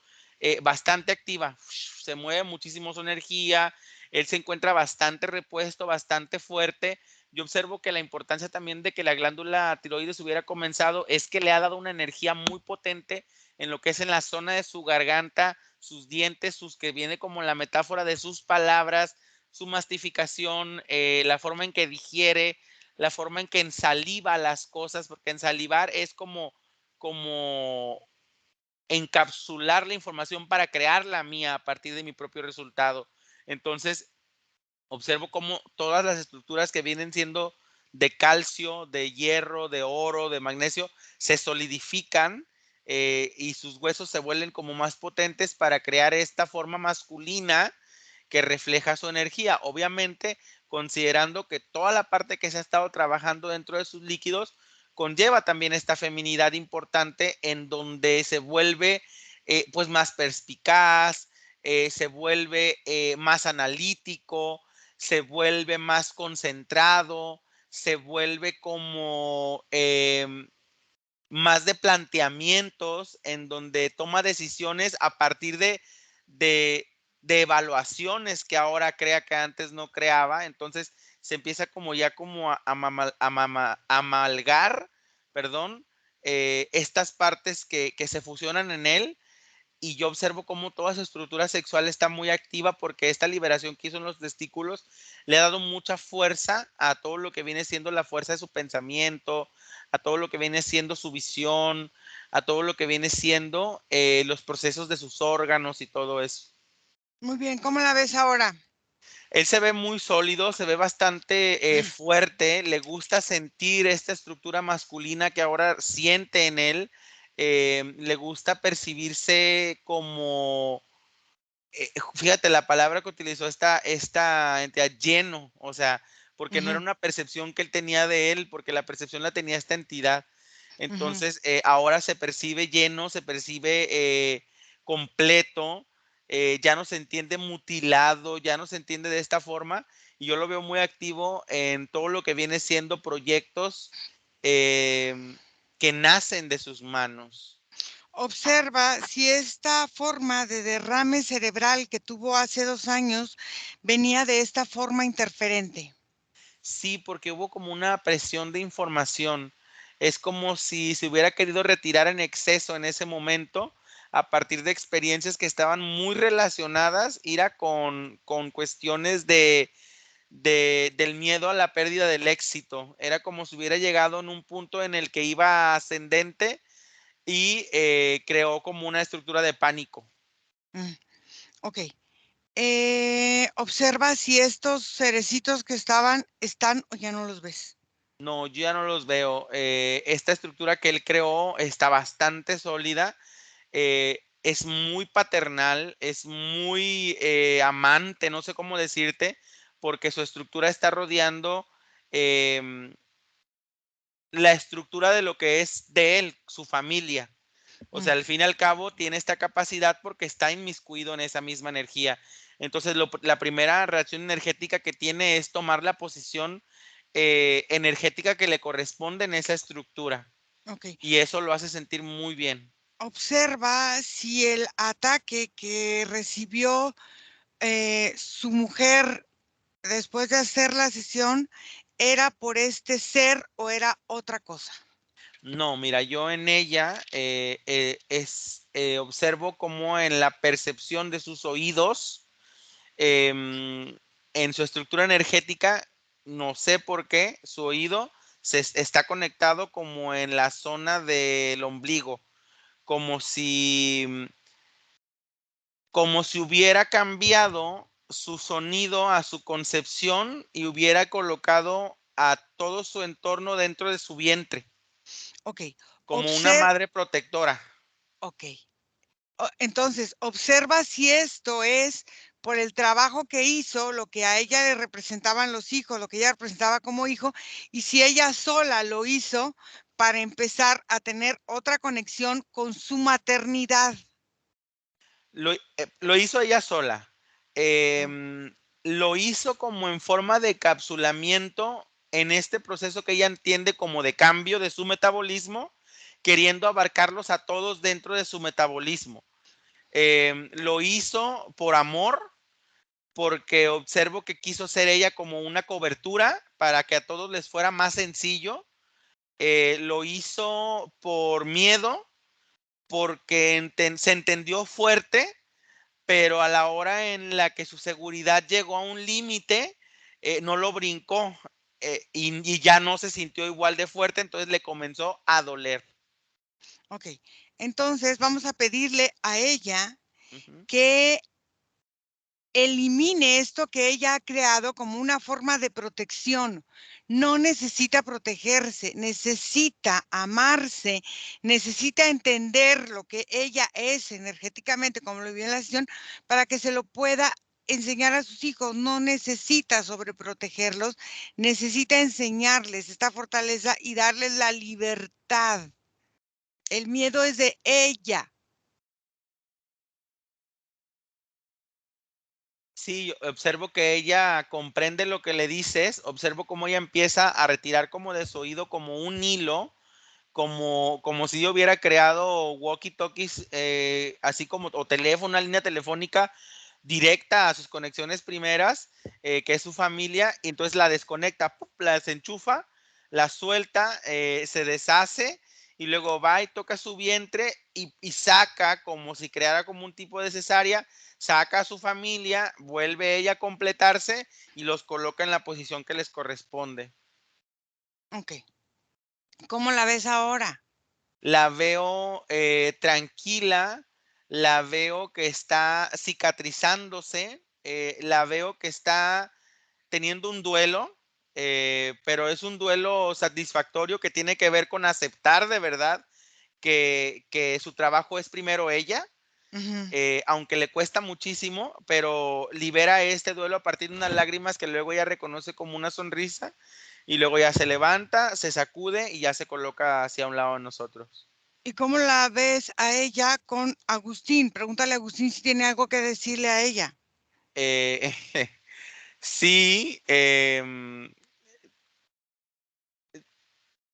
bastante activa. Se mueve muchísimo su energía, él se encuentra bastante repuesto, bastante fuerte. Yo observo que la importancia también de que la glándula tiroides hubiera comenzado es que le ha dado una energía muy potente en lo que es en la zona de su garganta, sus dientes, sus que viene como la metáfora de sus palabras, su mastificación, la forma en que digiere, la forma en que ensaliva las cosas, porque ensalivar es como encapsular la información para crear la mía a partir de mi propio resultado. Entonces, observo cómo todas las estructuras que vienen siendo de calcio, de hierro, de oro, de magnesio, se solidifican y sus huesos se vuelven como más potentes para crear esta forma masculina que refleja su energía. Obviamente, considerando que toda la parte que se ha estado trabajando dentro de sus líquidos conlleva también esta feminidad importante en donde se vuelve pues más perspicaz, se vuelve más analítico, se vuelve más concentrado, se vuelve como más de planteamientos en donde toma decisiones a partir de de evaluaciones que ahora crea que antes no creaba. Entonces se empieza como ya como amalgar, perdón, estas partes que se fusionan en él, y yo observo cómo toda su estructura sexual está muy activa porque esta liberación que hizo en los testículos le ha dado mucha fuerza a todo lo que viene siendo la fuerza de su pensamiento, a todo lo que viene siendo su visión, a todo lo que viene siendo los procesos de sus órganos y todo eso. Muy bien, ¿cómo la ves ahora? Él se ve muy sólido, se ve bastante fuerte, le gusta sentir esta estructura masculina que ahora siente en él, le gusta percibirse como, fíjate la palabra que utilizó esta entidad, lleno, o sea, porque no era Ujú, una percepción que él tenía de él, porque la percepción la tenía esta entidad. ujú. Entonces, ahora se percibe lleno, se percibe completo, ya no se entiende mutilado, ya no se entiende de esta forma, y yo lo veo muy activo en todo lo que viene siendo proyectos que nacen de sus manos. Observa si esta forma de derrame cerebral que tuvo hace 2 años venía de esta forma interferente. Sí, porque hubo como una presión de información. Es como si se hubiera querido retirar en exceso en ese momento, a partir de experiencias que estaban muy relacionadas, ira con cuestiones del miedo a la pérdida del éxito. Era como si hubiera llegado en un punto en el que iba ascendente y creó como una estructura de pánico. Mm, ok. Observa si estos cerecitos que están o ya no los ves. No, yo ya no los veo. Esta estructura que él creó está bastante sólida. Es muy paternal, es muy amante, no sé cómo decirte, porque su estructura está rodeando em, la estructura de lo que es de él, su familia. O Mm, sea, al fin y al cabo tiene esta capacidad porque está inmiscuido en esa misma energía. Entonces, la primera reacción energética que tiene es tomar la posición energética que le corresponde en esa estructura. ok. Y eso lo hace sentir muy bien. Observa si el ataque que recibió su mujer después de hacer la sesión era por este ser o era otra cosa. No, mira, yo en ella observo como en la percepción de sus oídos, em, en su estructura energética, no sé por qué, su oído está conectado como en la zona del ombligo, como si, como si hubiera cambiado su sonido a su concepción y hubiera colocado a todo su entorno dentro de su vientre, Ok. como una Observa, madre protectora. ok. Entonces, observa si esto es por el trabajo que hizo, lo que a ella le representaban los hijos, lo que ella representaba como hijo, y si ella sola lo hizo para empezar a tener otra conexión con su maternidad. Lo hizo ella sola. Mm, Lo hizo como en forma de encapsulamiento en este proceso que ella entiende como de cambio de su metabolismo, queriendo abarcarlos a todos dentro de su metabolismo. Lo hizo por amor, porque observo que quiso ser ella como una cobertura para que a todos les fuera más sencillo. Lo hizo por miedo, porque se entendió fuerte, pero a la hora en la que su seguridad llegó a un límite, no lo brincó, y ya no se sintió igual de fuerte, entonces le comenzó a doler. ok. Entonces, vamos a pedirle a ella Ujú. que elimine esto que ella ha creado como una forma de protección. No necesita protegerse, necesita amarse, necesita entender lo que ella es energéticamente, como lo vio en la sesión, para que se lo pueda enseñar a sus hijos. No necesita sobreprotegerlos, necesita enseñarles esta fortaleza y darles la libertad. El miedo es de ella. Sí, yo observo que ella comprende lo que le dices, observo cómo ella empieza a retirar como de su oído como un hilo, como si yo hubiera creado walkie talkies, así como, o teléfono, una línea telefónica directa a sus conexiones primeras, que es su familia, y entonces la desconecta, ¡pup! La desenchufa, la suelta, se deshace y luego va y toca su vientre y saca como si creara como un tipo de cesárea, saca a su familia, vuelve ella a completarse y los coloca en la posición que les corresponde. Okey. ¿Cómo la ves ahora? La veo, tranquila, la veo que está cicatrizándose, la veo que está teniendo un duelo, pero es un duelo satisfactorio que tiene que ver con aceptar de verdad que su trabajo es primero ella, Ujú. aunque le cuesta muchísimo, pero libera este duelo a partir de unas lágrimas que luego ella reconoce como una sonrisa, y luego ya se levanta, se sacude y ya se coloca hacia un lado de nosotros. ¿Y cómo la ves a ella con Agustín? Pregúntale a Agustín si tiene algo que decirle a ella. Eh, sí,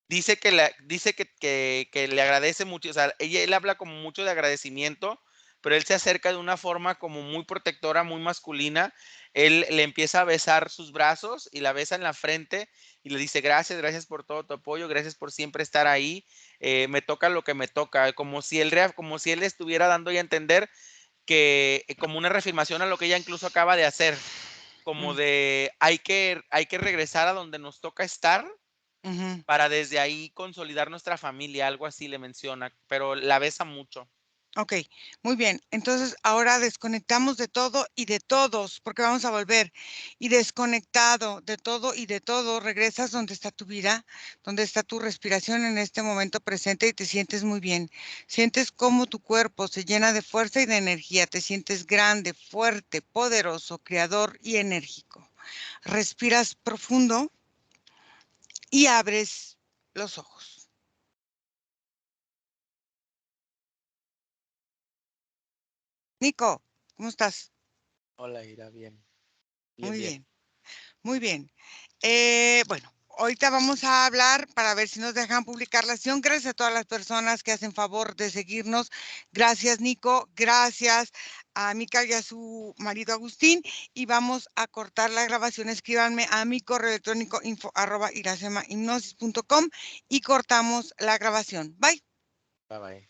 dice que le agradece mucho, o sea, él habla como mucho de agradecimiento, pero él se acerca de una forma como muy protectora, muy masculina. Él le empieza a besar sus brazos y la besa en la frente y le dice: "Gracias, gracias por todo tu apoyo, gracias por siempre estar ahí, me toca lo que me toca", como si él le estuviera dando ya a entender que como una reafirmación a lo que ella incluso acaba de hacer, como Mm, de hay que regresar a donde nos toca estar ujú. para desde ahí consolidar nuestra familia, algo así le menciona, pero la besa mucho. Okey, muy bien. Entonces, ahora desconectamos de todo y de todos, porque vamos a volver. Y desconectado de todo y de todo, regresas donde está tu vida, donde está tu respiración en este momento presente y te sientes muy bien. Sientes cómo tu cuerpo se llena de fuerza y de energía, te sientes grande, fuerte, poderoso, creador y enérgico. Respiras profundo y abres los ojos. Nico, ¿cómo estás? Hola, Ira, bien, bien, Muy bien. bien. Muy bien. Bueno, ahorita vamos a hablar para ver si nos dejan publicar la sesión. Gracias a todas las personas que hacen favor de seguirnos. Gracias, Nico. Gracias a Mica y a su marido Agustín. Y vamos a cortar la grabación. Escríbanme a mi correo electrónico info@iracemahipnosis.com y cortamos la grabación. Bye. Bye bye.